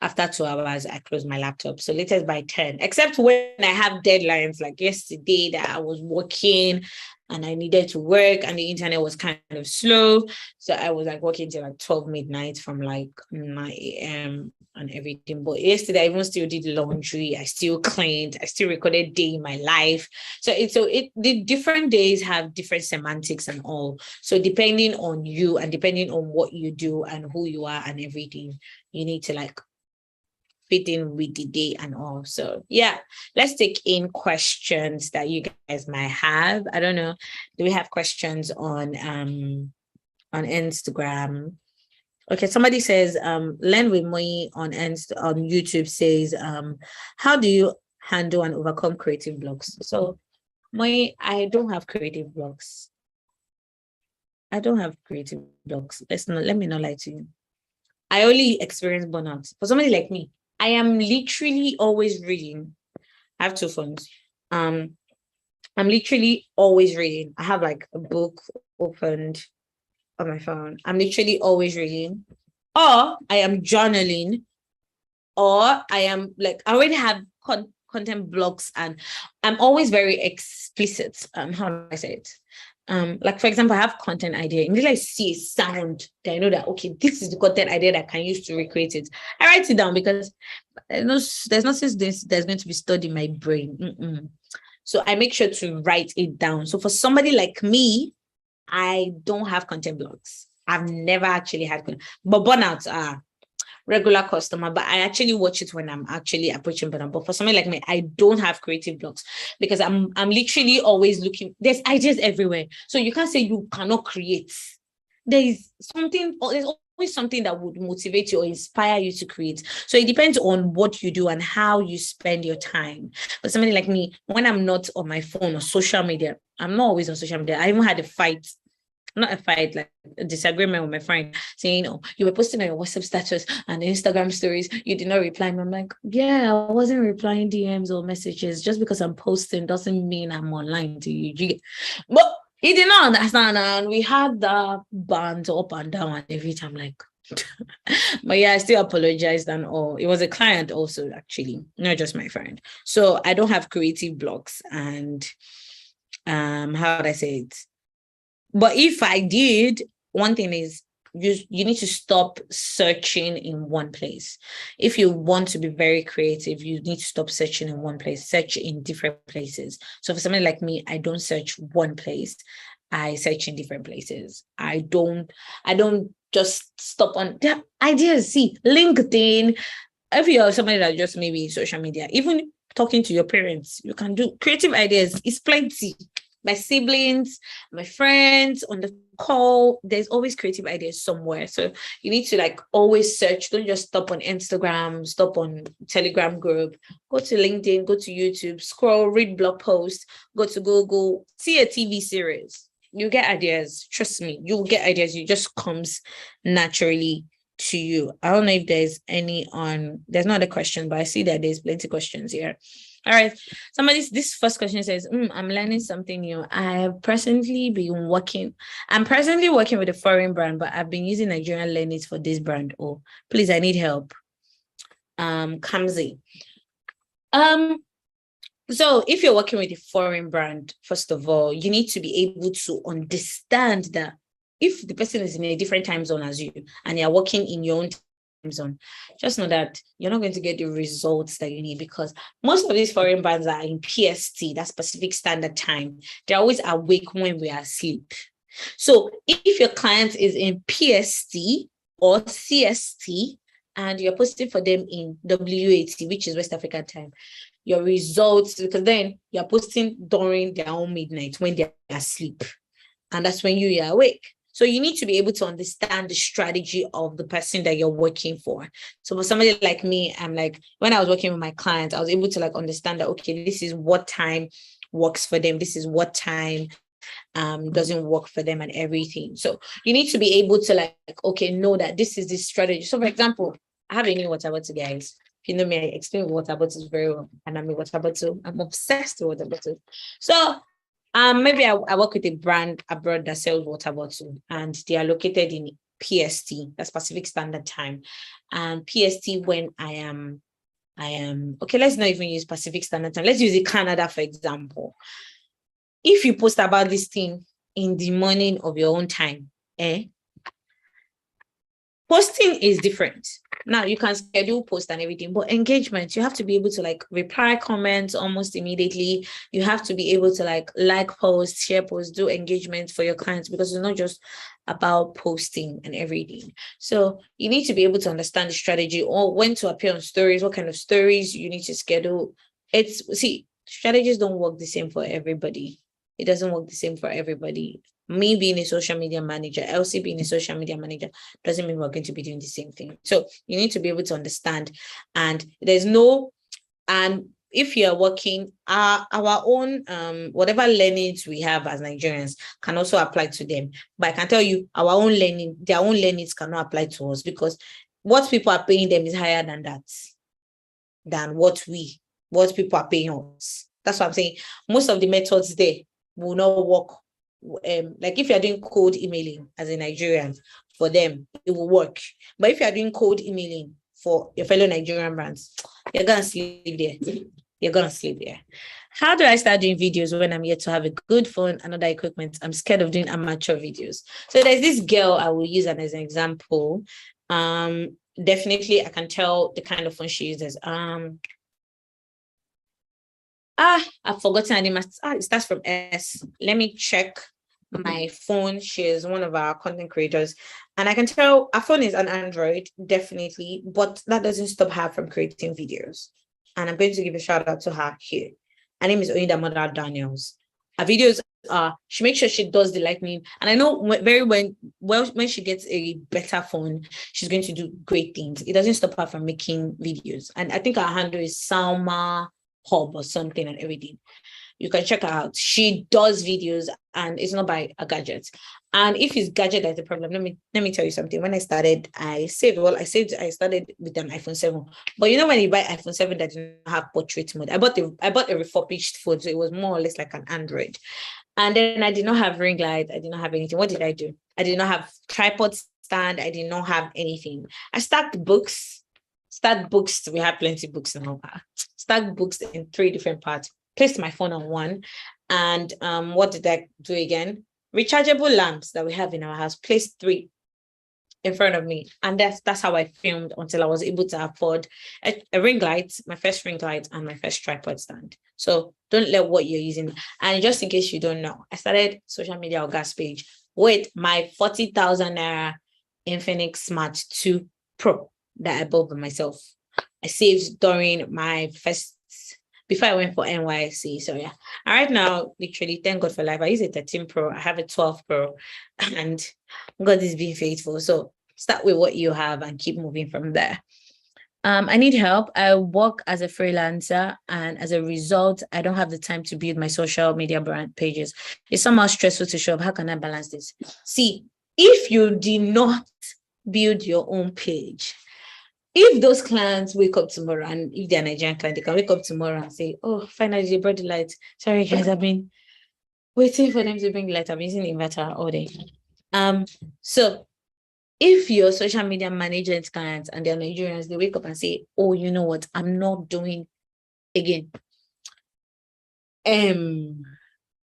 after 2 hours, I close my laptop. So latest by 10, except when I have deadlines, like yesterday that I was working and I needed to work and the internet was kind of slow. So I was like working till like 12 midnight from like 9 a.m. and everything. But yesterday I even still did laundry. I still cleaned. I still recorded day in my life. So the different days have different semantics and all. So depending on you and depending on what you do and who you are and everything, you need to like fit in with the day and all. So yeah, let's take in questions that you guys might have. I don't know. Do we have questions on Instagram? Okay, somebody says, Learn with Moi on YouTube says, how do you handle and overcome creative blocks? So Moi, I don't have creative blocks. Let me not lie to you. I only experience burnout. For somebody like me, I am literally always reading. I have 2 phones. I'm literally always reading. I have like a book opened on my phone. I'm literally always reading. Or I am journaling. Or I am like, I already have content blocks and I'm always very explicit. How do I say it? Like for example, I have content idea. Until I see a sound that I know that okay, this is the content idea that I can use to recreate it. I write it down because there's no sense there's going to be stored in my brain. So I make sure to write it down. So for somebody like me, I don't have content blocks. I've never actually had but burnouts are regular customer, but I actually watch it when I'm actually approaching burnout. But for somebody like me, I don't have creative blocks because I'm literally always looking. There's ideas everywhere, so you can't say you cannot create. There's always something that would motivate you or inspire you to create. So it depends on what you do and how you spend your time. But somebody like me, when I'm not on my phone or social media, I'm not always on social media. I even had a fight, not a fight, like a disagreement with my friend saying, oh, you were posting on your WhatsApp status and Instagram stories, you did not reply me. I'm like, yeah, I wasn't replying DMs or messages. Just because I'm posting doesn't mean I'm online to you. But he did not understand, and we had the bands up and down and every time, like, but yeah, I still apologized and all. It was a client also, actually, not just my friend. So I don't have creative blocks, and how would I say it? But if I did, one thing is you need to stop searching in one place. If you want to be very creative, you need to stop searching in one place, search in different places. So for somebody like me, I don't search one place. I search in different places. I don't just stop on the ideas. See, LinkedIn, if you're somebody that just maybe social media, even talking to your parents, you can do creative ideas. It's plenty. My siblings, my friends on the call, there's always creative ideas somewhere. So you need to like always search. Don't just stop on Instagram, stop on Telegram group, go to LinkedIn, go to YouTube, scroll, read blog posts, go to Google, see a TV series. You get ideas. Trust me, you'll get ideas. It just comes naturally to you. I don't know if there's any there's not a question, but I see that there's plenty of questions here. All right. This first question says, I'm learning something new. I'm presently working with a foreign brand, but I've been using Nigerian learnings for this brand. Oh, please, I need help. Kamzi. So if you're working with a foreign brand, first of all, you need to be able to understand that if the person is in a different time zone as you and you're working in your own time zone, just know that you're not going to get the results that you need, because most of these foreign brands are in PST, that's Pacific Standard Time. They're always awake when we are asleep. So if your client is in PST or CST and you're posting for them in WAT, which is West African time, your results, because then you're posting during their own midnight when they're asleep, and that's when you are awake. So you need to be able to understand the strategy of the person that you're working for. So for somebody like me, I'm like, when I was working with my clients, I was able to like understand that, okay, this is what time works for them. This is what time doesn't work for them and everything. So you need to be able to like, okay, know that this is the strategy. So for example, I have a new water bottle, guys. If you know me, I explain water bottles very well, and I'm a water bottle. I'm obsessed with water bottles. So maybe I work with a brand abroad that sells water bottles, and they are located in PST, that's Pacific Standard Time. And PST, when I am okay, let's not even use Pacific Standard Time. Let's use Canada, for example. If you post about this thing in the morning of your own time, posting is different. Now you can schedule post and everything, but engagement, you have to be able to like reply comments almost immediately. You have to be able to like posts, share posts, do engagement for your clients, because it's not just about posting and everything. So you need to be able to understand the strategy, or when to appear on stories, what kind of stories you need to schedule. Strategies don't work the same for everybody. It doesn't work the same for everybody. Me being a social media manager, Elsie being a social media manager, doesn't mean we're going to be doing the same thing. So you need to be able to understand. And if you're working, our own, whatever learnings we have as Nigerians can also apply to them. But I can tell you, their own learnings cannot apply to us, because what people are paying them is higher than what people are paying us. That's what I'm saying. Most of the methods there will not work. Like if you're doing cold emailing as a Nigerian, for them, it will work. But if you're doing cold emailing for your fellow Nigerian brands, you're going to sleep there. How do I start doing videos when I'm yet to have a good phone and other equipment? I'm scared of doing amateur videos. So there's this girl I will use as an example. Definitely I can tell the kind of phone she uses. I've forgotten her name. It starts from S. Let me check my phone. She is one of our content creators, and I can tell her phone is an Android, definitely, but that doesn't stop her from creating videos. And I'm going to give a shout out to her here. Her name is Oyinda Mother Daniels. Her videos she makes sure she does the lightning. And I know when she gets a better phone, she's going to do great things. It doesn't stop her from making videos. And I think her handle is Salma Hub or something and everything. You can check her out. She does videos and it's not by a gadget. And if it's gadget that's the problem, let me tell you something. When I started, I started with an iPhone 7. But you know, when you buy iPhone 7 that didn't have portrait mode, I bought a refurbished phone, so it was more or less like an Android. And then I did not have ring light. I did not have anything. What did I do? I did not have tripod stand. I did not have anything. I stacked books. We have plenty of books now. Stacked books in 3 different parts. Placed my phone on one. And what did I do again? Rechargeable lamps that we have in our house. Placed 3 in front of me. And that's how I filmed until I was able to afford a ring light, my first ring light, and my first tripod stand. So don't let what you're using. And just in case you don't know, I started Social Media Oga's page with my 40,000 naira Infinix Smart 2 Pro that I bought by myself. I saved during my first, before I went for NYC. So yeah. And right now, literally, thank God for life. I use a 13 Pro. I have a 12 Pro. And God is being faithful. So start with what you have and keep moving from there. I need help. I work as a freelancer, and as a result, I don't have the time to build my social media brand pages. It's somehow stressful to show up. How can I balance this? See, if you did not build your own page, if those clients wake up tomorrow, and if they're Nigerian client, they can wake up tomorrow and say, "Oh, finally they brought the light. Sorry, guys, I've been waiting for them to bring the light. I'm using the inverter all day." So if your social media manager and clients and they're Nigerians, they wake up and say, "Oh, you know what? I'm not doing again." And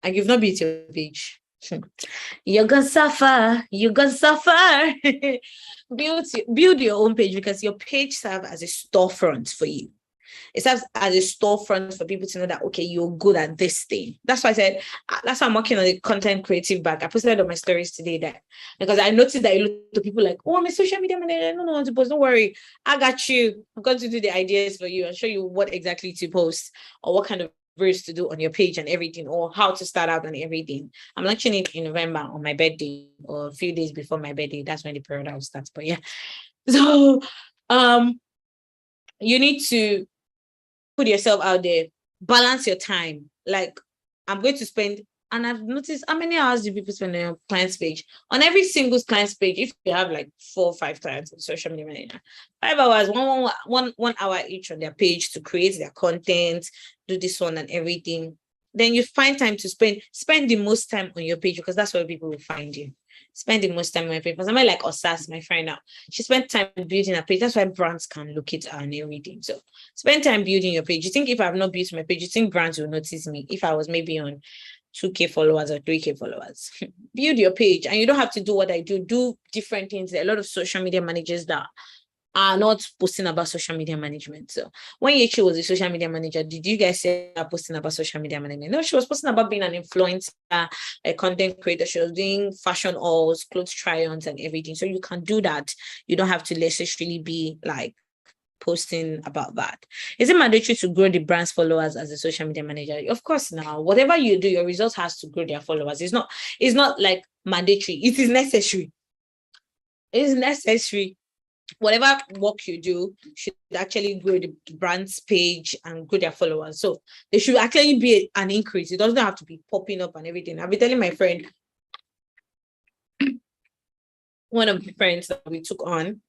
you've not built your page. You're gonna suffer. Build your own page, because your page serves as a storefront for you. It serves as a storefront for people to know that, okay, you're good at this thing. That's why I said, that's why I'm working on the content creative back. I posted on my stories today that, because I noticed that a lot of people like, "Oh, I'm a social media manager. I don't know what to post. Don't worry. I got you. I'm going to do the ideas for you and show you what exactly to post or what kind of words to do on your page and everything, or how to start out and everything." I'm launching it in November on my birthday, or a few days before my birthday. That's when the period will start. But yeah. So you need to put yourself out there, balance your time. Like, I'm going to spend, and I've noticed how many hours do people spend on your client's page? On every single client's page, if you have like 4 or 5 clients on social media manager, 5 hours, one hour each on their page to create their content, do this one and everything. Then you find time to spend the most time on your page, because that's where people will find you. Spend the most time on your page. Somebody like Osas, my friend now, she spent time building a page. That's why brands can locate her and everything. So spend time building your page. You think if I've not built my page, you think brands will notice me if I was maybe on 2K followers or 3K followers? Build your page, and you don't have to do what I do. Do different things. There are a lot of social media managers that are not posting about social media management. So when Yechi was a social media manager, did you guys say posting about social media management? No, she was posting about being an influencer, a content creator. She was doing fashion hauls, clothes try-ons and everything. So you can do that. You don't have to necessarily be like posting about that. Is it mandatory to grow the brand's followers as a social media manager? Of course. Now, whatever you do, your results has to grow their followers. It's not like mandatory. It is necessary. It is necessary. Whatever work you do should actually grow the brand's page and grow their followers. So there should actually be an increase. It doesn't have to be popping up and everything. I'll be telling my friend, one of the friends that we took on,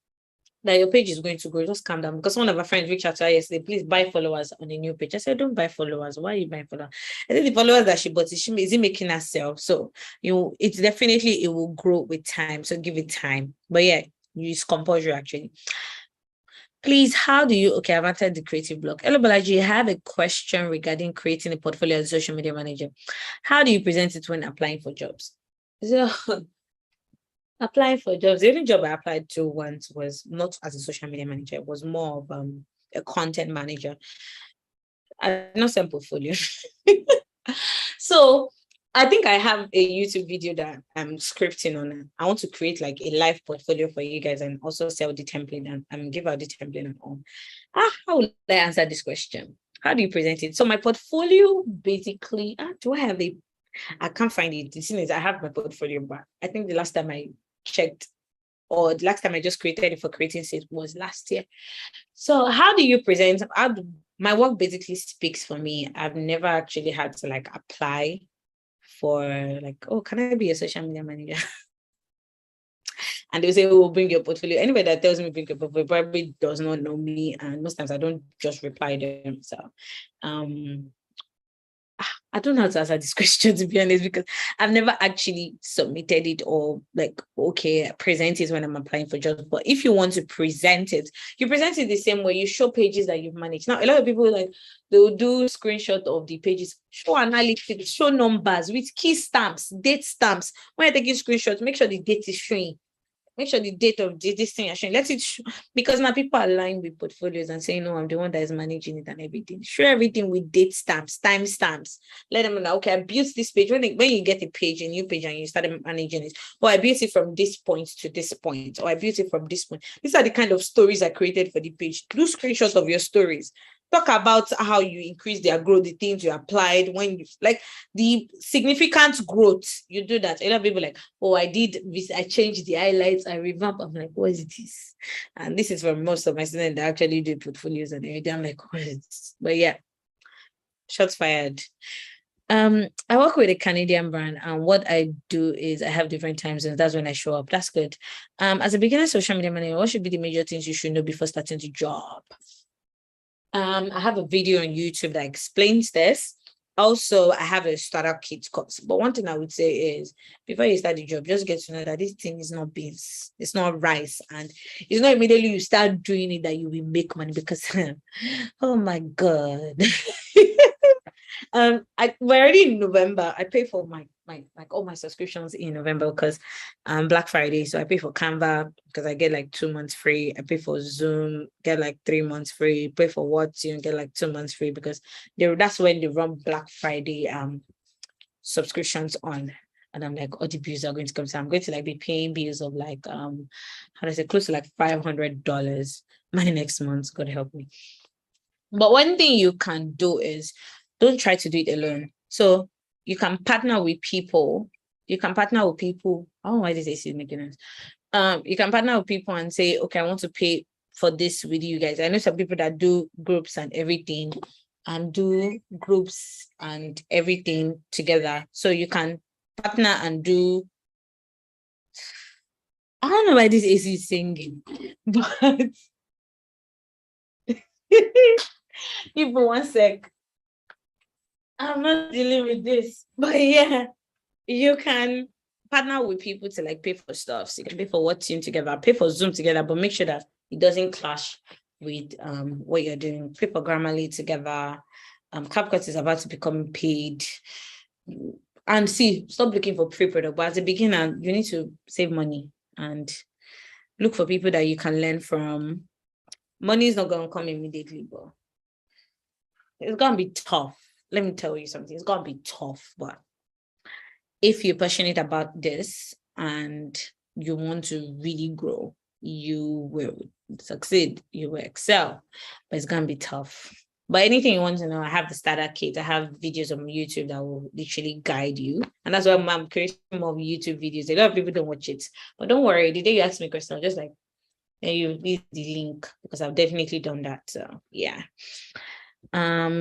that your page is going to grow. Just calm down. Because one of our friends reached out to her yesterday, "Please buy followers on a new page." I said, "Don't buy followers. Why are you buying followers?" I said, "The followers that she bought, is it making her sell?" So it's definitely, it will grow with time. So give it time. But yeah, use compulsory actually. Please, how do you, okay, I've answered the creative block. Hello, Balaji, I have a question regarding creating a portfolio as a social media manager. How do you present it when applying for jobs? So, applying for jobs, the only job I applied to once was not as a social media manager. It was more of a content manager. I did not send portfolio. So I think I have a YouTube video that I'm scripting on. I want to create like a live portfolio for you guys and also sell the template and give out the template and all. How will I answer this question? How do you present it? So my portfolio basically, do I have a I can't find it. The thing is, I have my portfolio, but I think the last time I checked, or the last time I just created it for creating it was last year. So how do you present? My work basically speaks for me. I've never actually had to like apply for like, oh, can I be a social media manager? And they say, oh, bring your portfolio. Anybody that tells me bring your portfolio probably does not know me. And most times I don't just reply them. So I don't know how to answer this question, to be honest, because I've never actually submitted it or like, okay, present it when I'm applying for jobs. But if you want to present it, you present it the same way. You show pages that you've managed. Now, a lot of people like, they'll do screenshot of the pages, show analytics, show numbers with key stamps, date stamps. When you're taking screenshots, make sure the date is showing. Make sure the date of this thing you're showing. Let it show, because now people are lying with portfolios and saying, no, I'm the one that is managing it and everything. Show everything with date stamps, time stamps. Let them know, okay, I built this page. When you get a page, a new page, and you start managing it, or I built it from this point to this point, or I built it from this point. These are the kind of stories I created for the page. Do screenshots of your stories. Talk about how you increase their growth, the things you applied, when you like the significant growth. You do that. A lot of people like, oh, I did this, I changed the highlights, I revamped. I'm like, what is this? And this is for most of my students that actually do portfolios and everything. I'm like, what is this? But yeah, shots fired. I work with a Canadian brand, and what I do is I have different time zones. That's when I show up. That's good. As a beginner social media manager, what should be the major things you should know before starting the job? I have a video on YouTube that explains this. Also, I have a starter kit course. But one thing I would say is before you start the job, just get to know that this thing is not beans, it's not rice, and it's not immediately you start doing it that you will make money because oh my God. We're already in November. I pay for my like all my subscriptions in November because Black Friday. So I pay for Canva because I get like 2 months free. I pay for Zoom, get like 3 months free. Pay for What's get like 2 months free because that's when they run Black Friday subscriptions on. And I'm like, all the bills are going to come. So I'm going to like be paying bills of like how do I say, close to like $500 my next month. God help me. But one thing you can do is don't try to do it alone. So you can partner with people. You can partner with people. I don't know why this is making sense. You can partner with people and say, okay, I want to pay for this with you guys. I know some people that do groups and everything and do groups and everything together. So you can partner and do. I don't know why this AC is singing, but give me 1 sec. I'm not dealing with this, but yeah, you can partner with people to like pay for stuff. So you can pay for What's together, pay for Zoom together, but make sure that it doesn't clash with what you're doing. Pay for Grammarly together. CapCut is about to become paid. And see, stop looking for free product. But as a beginner, you need to save money and look for people that you can learn from. Money is not going to come immediately, but it's going to be tough. Let me tell you something. It's going to be tough, but if you're passionate about this and you want to really grow, you will succeed, you will excel, but it's going to be tough. But anything you want to know, I have the starter kit. I have videos on YouTube that will literally guide you. And that's why I'm creating more YouTube videos. A lot of people don't watch it, but don't worry. The day you ask me a question, I'll just like, you need the link because I've definitely done that. So yeah.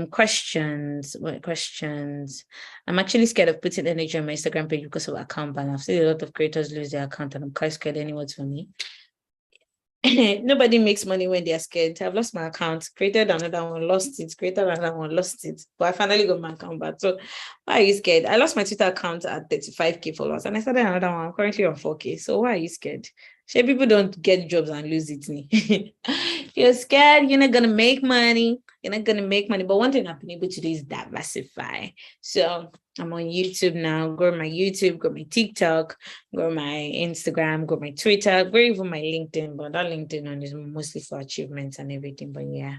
Questions. What questions? I'm actually scared of putting energy on my Instagram page because of account ban. I've seen a lot of creators lose their account and I'm quite scared anyone's for me. Nobody makes money when they're scared. I've lost my account, created another one, lost it, created another one, lost it. But I finally got my account back. So why are you scared? I lost my Twitter account at 35K followers and I started another one. I'm currently on 4K. So why are you scared? Sure, people don't get jobs and lose it. If you're scared, you're not gonna make money. You're not gonna make money. But one thing I've been able to do is diversify. So I'm on YouTube now. Grow my YouTube, grow my TikTok, grow my Instagram, grow my Twitter, grow even my LinkedIn. But that LinkedIn one is mostly for achievements and everything. But yeah.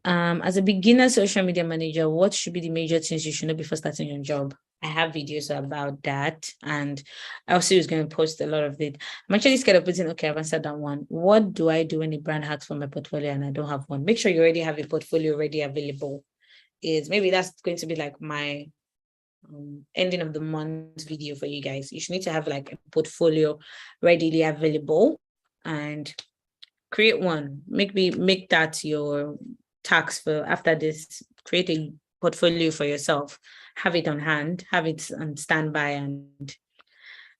As a beginner social media manager, what should be the major things you should know before starting your job? I have videos about that, and I also was going to post a lot of it. I'm actually scared of putting, okay, I've answered that one. What do I do when a brand asks for my portfolio and I don't have one? Make sure you already have a portfolio already available. Maybe that's going to be like my ending of the month video for you guys. You should need to have like a portfolio readily available and create one. Make that your task for after this. Create a portfolio for yourself. Have it on hand. Have it on standby, and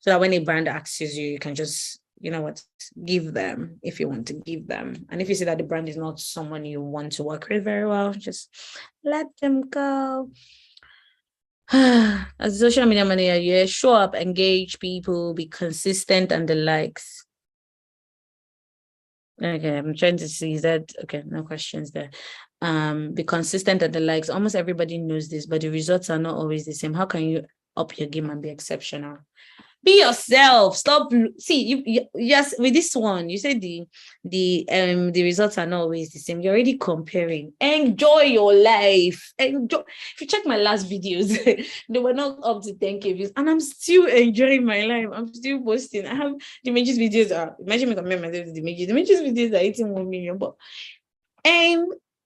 so that when a brand asks you, you can just, you know what, give them if you want to give them. And if you see that the brand is not someone you want to work with very well, just let them go. As a social media manager, you show up, engage people, be consistent, and the likes. Okay, I'm trying to see that. Okay, no questions there. Be consistent and the likes. Almost everybody knows this, but the results are not always the same. How can you up your game and be exceptional? Be yourself. Stop. See, you yes, with this one, you said the results are not always the same. You're already comparing. Enjoy your life. Enjoy. If you check my last videos, they were not up to 10K views, and I'm still enjoying my life. I'm still posting. I have the images videos are, imagine me comparing myself to the images. The images videos are hitting 1 million, but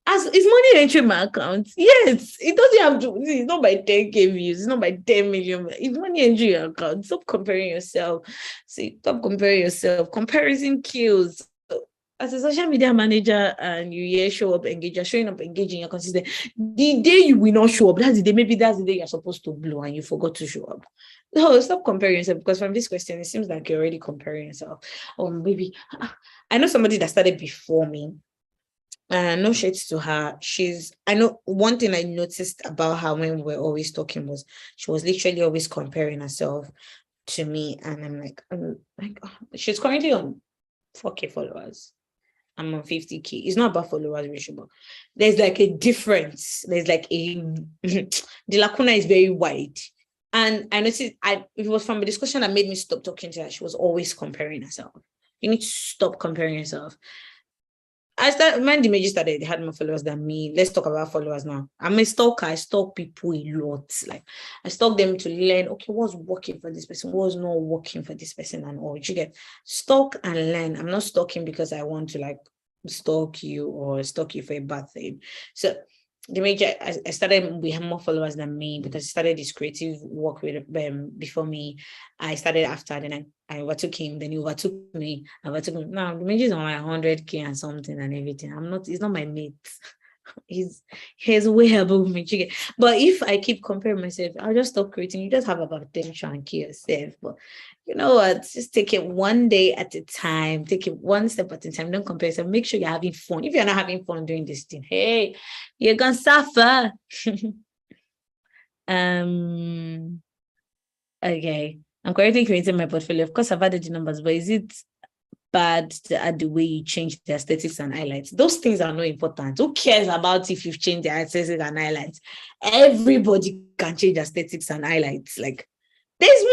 as is money entering my account, yes, it doesn't have to. It's not by 10K views, it's not by 10 million. It's money entering your account. Stop comparing yourself. See, stop comparing yourself. Comparison kills. As a social media manager, and you show up, engage, you're showing up, engaging, you're consistent. The day you will not show up, that's the day. Maybe that's the day you're supposed to blow, and you forgot to show up. No, stop comparing yourself, because from this question, it seems like you're already comparing yourself. Or maybe I know somebody that started before me. No shades to her. I know one thing I noticed about her when we were always talking was she was literally always comparing herself to me. And I'm like, oh, she's currently on 4K followers. I'm on 50K. It's not about followers ratio, but there's like a difference. There's like the lacuna is very wide. And I noticed it was from a discussion that made me stop talking to her. She was always comparing herself. You need to stop comparing yourself. When the images started, they had more followers than me. Let's talk about followers now. I'm a stalker. I stalk people a lot. Like, I stalk them to learn, okay, what's working for this person, what's not working for this person, and all. You get stalk and learn. I'm not stalking because I want to like stalk you or stalk you for a bad thing. So the major, I started, we have more followers than me because I started this creative work with them before me. I started after, then I overtook him, then he overtook me. Now the major is on like 100K and something and everything. He's not my mate. He's way above me. But if I keep comparing myself, I'll just stop creating. You just have about attention and care yourself. But you know what? Just take it one day at a time. Take it one step at a time. Don't compare yourself. Make sure you're having fun. If you're not having fun doing this thing, hey, you're gonna suffer. Okay. I'm currently creating my portfolio. Of course, I've added the numbers, but is it bad to add the way you change the aesthetics and highlights? Those things are not important. Who cares about if you've changed the aesthetics and highlights? Everybody can change aesthetics and highlights. Like, there's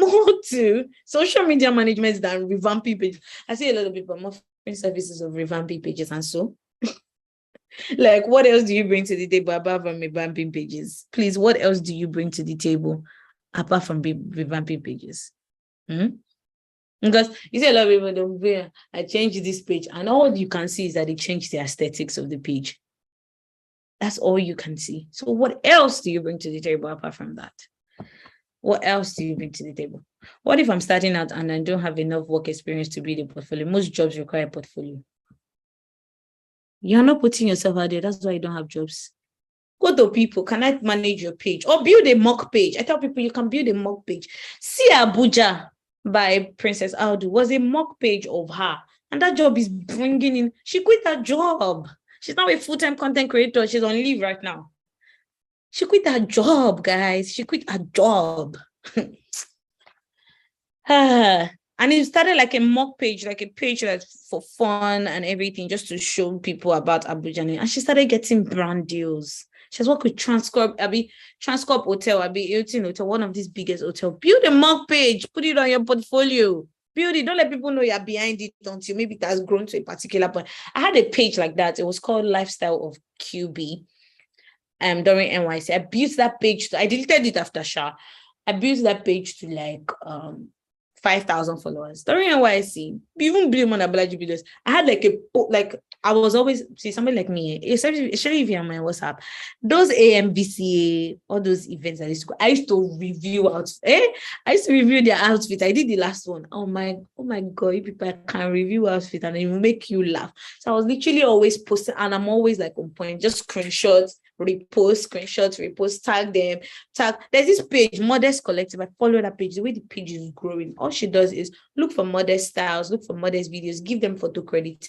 more to social media management than revamping pages. I see a lot of people are offering services of revamping pages, and so like, what else do you bring to the table apart from revamping pages? Please, what else do you bring to the table apart from revamping pages? Because you see a lot of people don't. I changed this page, and all you can see is that they changed the aesthetics of the page. That's all you can see. So what else do you bring to the table apart from that? What else do you bring to the table? What if I'm starting out and I don't have enough work experience to build a portfolio? Most jobs require a portfolio. You're not putting yourself out there. That's why you don't have jobs. Go to people, can I manage your page? Or build a mock page. I tell people you can build a mock page. See Abuja by Princess Audu was a mock page of her. And that job is bringing in, she quit her job. She's now a full-time content creator. She's on leave right now. She quit her job, guys. She quit her job. And it started like a mock page, like a page that's for fun and everything, just to show people about Abuja. And she started getting brand deals. She has worked with Transcorp Hotel, Hilton Hotel, one of these biggest hotels. Build a mock page, put it on your portfolio. Build it. Don't let people know you're behind it until maybe it has grown to a particular point. I had a page like that. It was called Lifestyle of QB. During NYC. I built that page. I deleted it after Sha. I built that page to like 5,000 followers. During NYC, even Blue on Abalaji videos, I had like I was always, see, somebody like me, especially if you're on my WhatsApp, those AMBCA, all those events I used to review outfits. I used to review their outfit. I did the last one. Oh my God, you people can review outfit and it will make you laugh. So I was literally always posting, and I'm always like on point, just screenshots, repost, tag them, There's this page, Modest Collective. I follow that page. The way the page is growing, all she does is look for modest styles, look for modest videos, give them photo credit.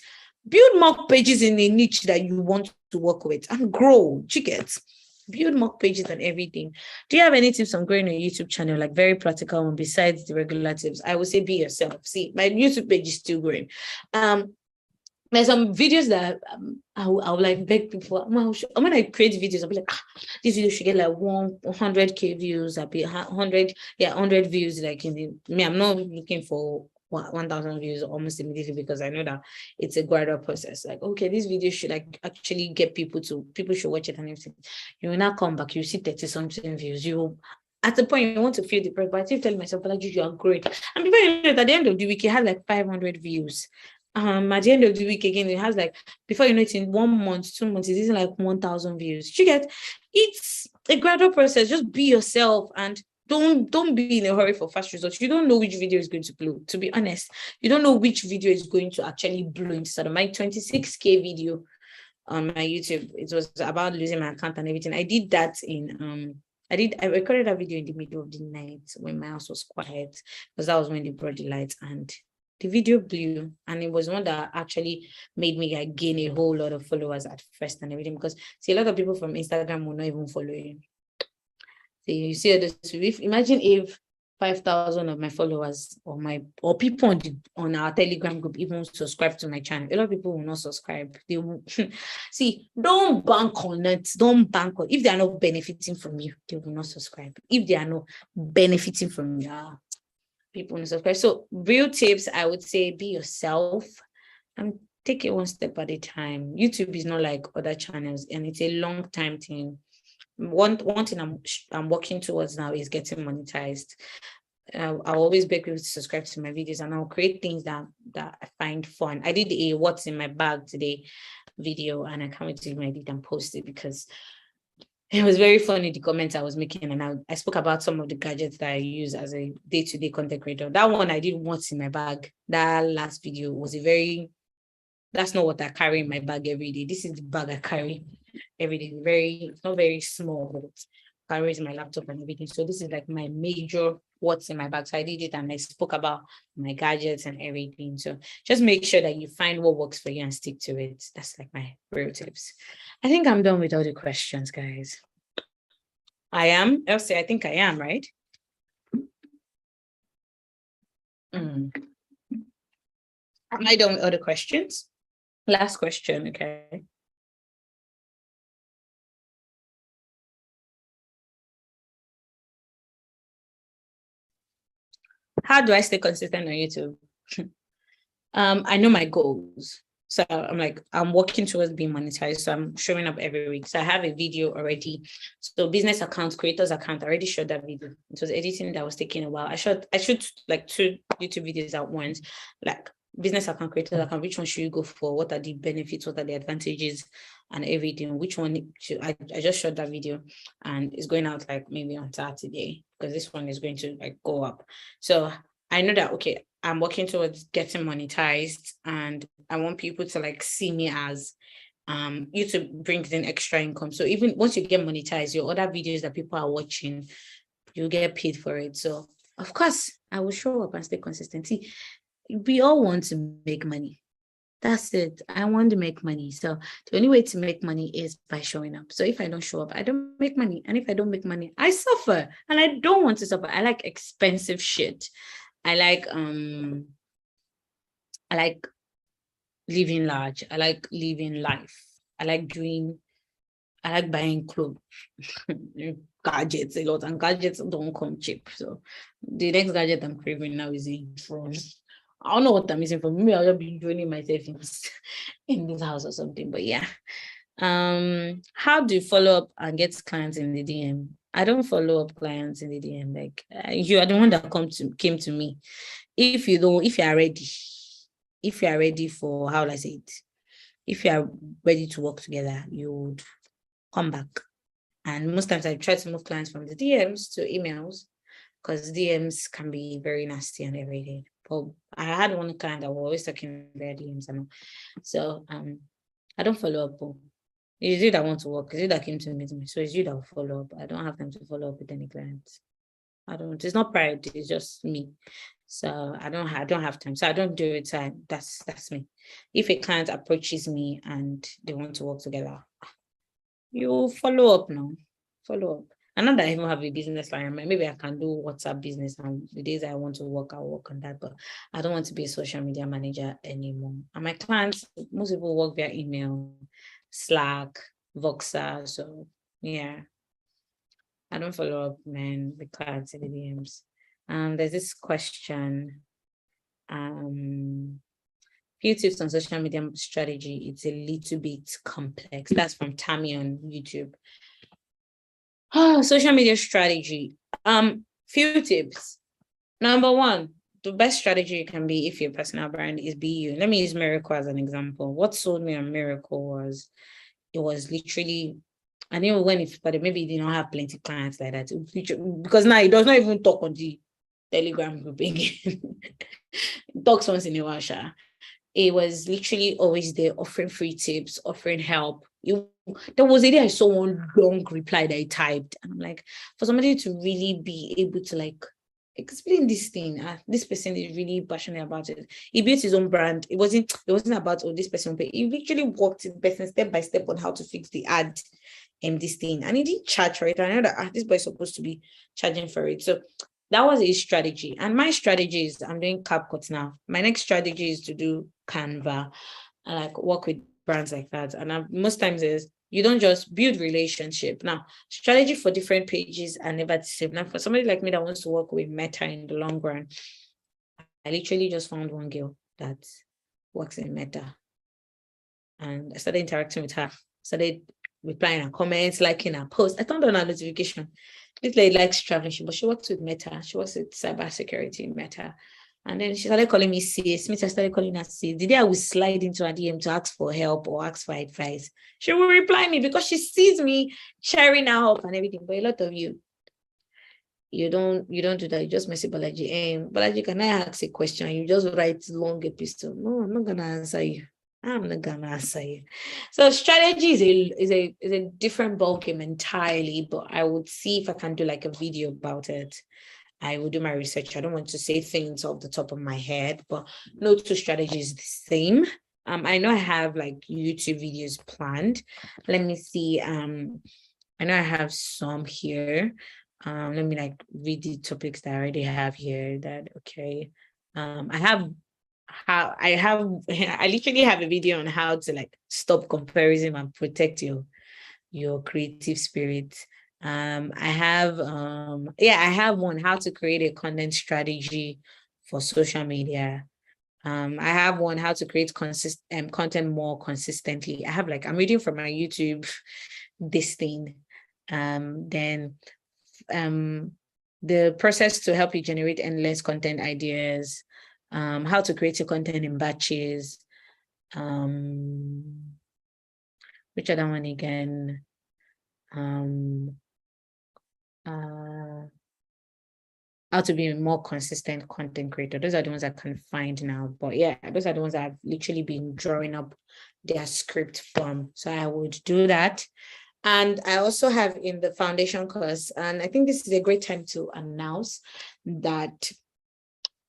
Build mock pages in a niche that you want to work with and grow. Chickets. Build mock pages and everything. Do you have any tips on growing a YouTube channel, like very practical one besides the regular tips? I would say be yourself. See, my YouTube page is still growing. There's some videos that I'll like beg people. When I create videos, I'll be like, this video should get like 100k views. I'll be 100 views. Like I'm not looking for 1,000 views almost immediately, because I know that it's a gradual process. Like, okay, this video should like actually get people should watch it and everything. You will now come back, you see 30 something views. At the point you want to feel depressed, but I keep telling myself, like, you are great. And before you know it, at the end of the week, it has like 500 views. At the end of the week again, it has like, before you know it, in 1 month, 2 months, it is like 1,000 views. You get, it's a gradual process. Just be yourself and don't be in a hurry for fast results. You don't know which video is going to blow. To be honest, you don't know which video is going to actually blow instead of my 26k video on my YouTube. It was about losing my account and everything. I did that I recorded that video in the middle of the night when my house was quiet, because that was when they brought the lights, and the video blew, and it was one that actually made me like gain a whole lot of followers at first and everything, because see, a lot of people from Instagram will not even follow you. So you see this, imagine if 5,000 of my followers or people on our Telegram group even subscribe to my channel. A lot of people will not subscribe. They will see, don't bank on it. If they are not benefiting from you, they will not subscribe. If they are not benefiting from you, people will subscribe. So real tips, I would say, be yourself and take it one step at a time. YouTube is not like other channels, and it's a long time thing. One thing I'm working towards now is getting monetized. I'll always beg people to subscribe to my videos, and I'll create things that I find fun. I did a what's in my bag today video, and I can't wait to edit and post it, because it was very funny, the comments I was making, and I spoke about some of the gadgets that I use as a day-to-day content creator. That one I did what's in my bag. That last video was that's not what I carry in my bag every day. This is the bag I carry every day. It's not very small, but it carries my laptop and everything. So this is like my major what's in my bag. So I did it, and I spoke about my gadgets and everything. So just make sure that you find what works for you and stick to it. That's like my real tips. I think I'm done with all the questions, guys. I am. Elsie, I think I am, right? Am I done with all the questions? Last question, okay. How do I stay consistent on YouTube? I know my goals. So I'm working towards being monetized. So I'm showing up every week. So I have a video already. So business account, creators account, I already shot that video. It was editing that was taking a while. I shoot like 2 YouTube videos at once, like business account, creators account. Which one should you go for? What are the benefits? What are the advantages and everything? Which one should I just shot that video, and it's going out like maybe on Saturday, because this one is going to like go up. So I know that, okay, I'm working towards getting monetized, and I want people to like see me as YouTube brings in extra income. So even once you get monetized, your other videos that people are watching, you get paid for it. So of course I will show up and stay consistent. See, we all want to make money. That's it. I want to make money. So the only way to make money is by showing up. So if I don't show up, I don't make money. And if I don't make money, I suffer. And I don't want to suffer. I like expensive shit. I like living large. I like living life. I like buying clothes, gadgets a lot, and gadgets don't come cheap. So the next gadget I'm craving now is a drone. I don't know what I'm missing from. Maybe I'll just be joining myself in this house or something. But yeah. How do you follow up and get clients in the DM? I don't follow up clients in the DM. Like you are the one that came to me. If you are ready for, how will I say it? if you are ready to work together, you would come back. And most times I try to move clients from the DMs to emails, because DMs can be very nasty and everything. But I had one client that was always talking via DMs and all. So I don't follow up. It's you that want to work. It's you that came to meet me. So it's you that will follow up. I don't have time to follow up with any clients. I don't. It's not pride. It's just me. So I don't have time. So I don't do it. So that's me. If a client approaches me and they want to work together, you follow up now. Follow up. And not that I even have a business line. Maybe I can do WhatsApp business, and the days I want to work, I'll work on that. But I don't want to be a social media manager anymore. And my clients, most people work via email, Slack, Voxer. So yeah, I don't follow up, man, with clients in the DMs. There's this question. Few tips on social media strategy. It's a little bit complex. That's from Tammy on YouTube. Social media strategy. Few tips. Number one, the best strategy you can be if your personal brand is be you. Let me use Miracle as an example. What sold me on Miracle was, it was literally, I know when it started, maybe he did not have plenty of clients like that. Because now he does not even talk on the Telegram group again. Talks once in a while, Sha. It was literally always there, offering free tips, offering help. There was a day I saw one long reply that I typed, and I'm like, for somebody to really be able to like explain this thing, this person is really passionate about it. He built his own brand. It wasn't about, oh, this person, but he literally walked in person step by step on how to fix the ad and this thing, and he didn't charge for it. I know that this boy is supposed to be charging for it. So that was his strategy. And my strategy is, I'm doing CapCut now. My next strategy is to do Canva and like work with brands like that. And most times is, you don't just build relationship. Now, strategy for different pages are never the same. Now, for somebody like me that wants to work with Meta in the long run, I literally just found one girl that works in Meta. And I started interacting with her, started replying her comments, liking her posts. I turned on her notification. This lady likes traveling, but she works with Meta. She works with cybersecurity in Meta. And then she started calling me sis. Meta started calling her sis. The day I would slide into her DM to ask for help or ask for advice, she will reply me because she sees me sharing her help and everything. But a lot of you don't do that. You just message Balaji. Balaji, can I ask a question? You just write long epistle. No, I'm not gonna answer you. I'm not gonna answer you. So strategy is a different ballgame entirely, but I would see if I can do like a video about it. I will do my research. I don't want to say things off the top of my head, but no two strategies is the same. I know I have like YouTube videos planned. Let me see. I know I have some here. Let me like read the topics that I already have here. That okay. I literally have a video on how to like stop comparison and protect your creative spirit. I have one, how to create a content strategy for social media. I have one, how to create content more consistently. I'm reading from my YouTube this thing. Then the process to help you generate endless content ideas, how to create your content in batches, which other one again? How to be a more consistent content creator. Those are the ones I can find now. But yeah, those are the ones that I've literally been drawing up their script from. So I would do that. And I also have in the foundation course, and I think this is a great time to announce that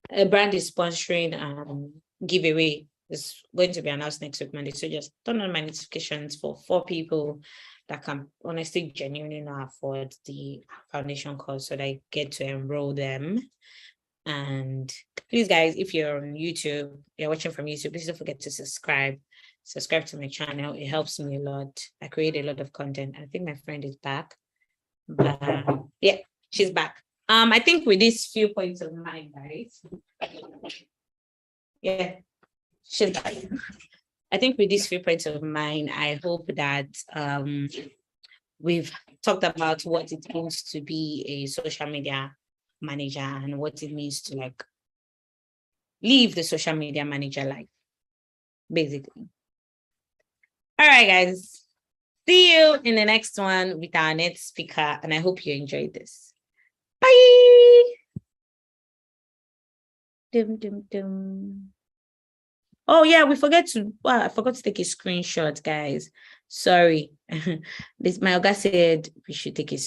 a brand is sponsoring giveaway. It's going to be announced next week, Monday. So just turn on my notifications for 4 people that can honestly genuinely not afford the foundation course, so that I get to enroll them. And please, guys, if you're on YouTube, you're watching from YouTube, please don't forget to subscribe to my channel. It helps me a lot. I create a lot of content. I think my friend is back, but yeah, she's back. I think with these few points of mine, guys, yeah, she's back. I think with these few points of mine, I hope that we've talked about what it means to be a social media manager and what it means to like live the social media manager life, basically. All right, guys. See you in the next one with our next speaker, and I hope you enjoyed this. Bye. Dum, dum, dum. Oh yeah, I forgot to take a screenshot, guys. Sorry. My Oga said we should take a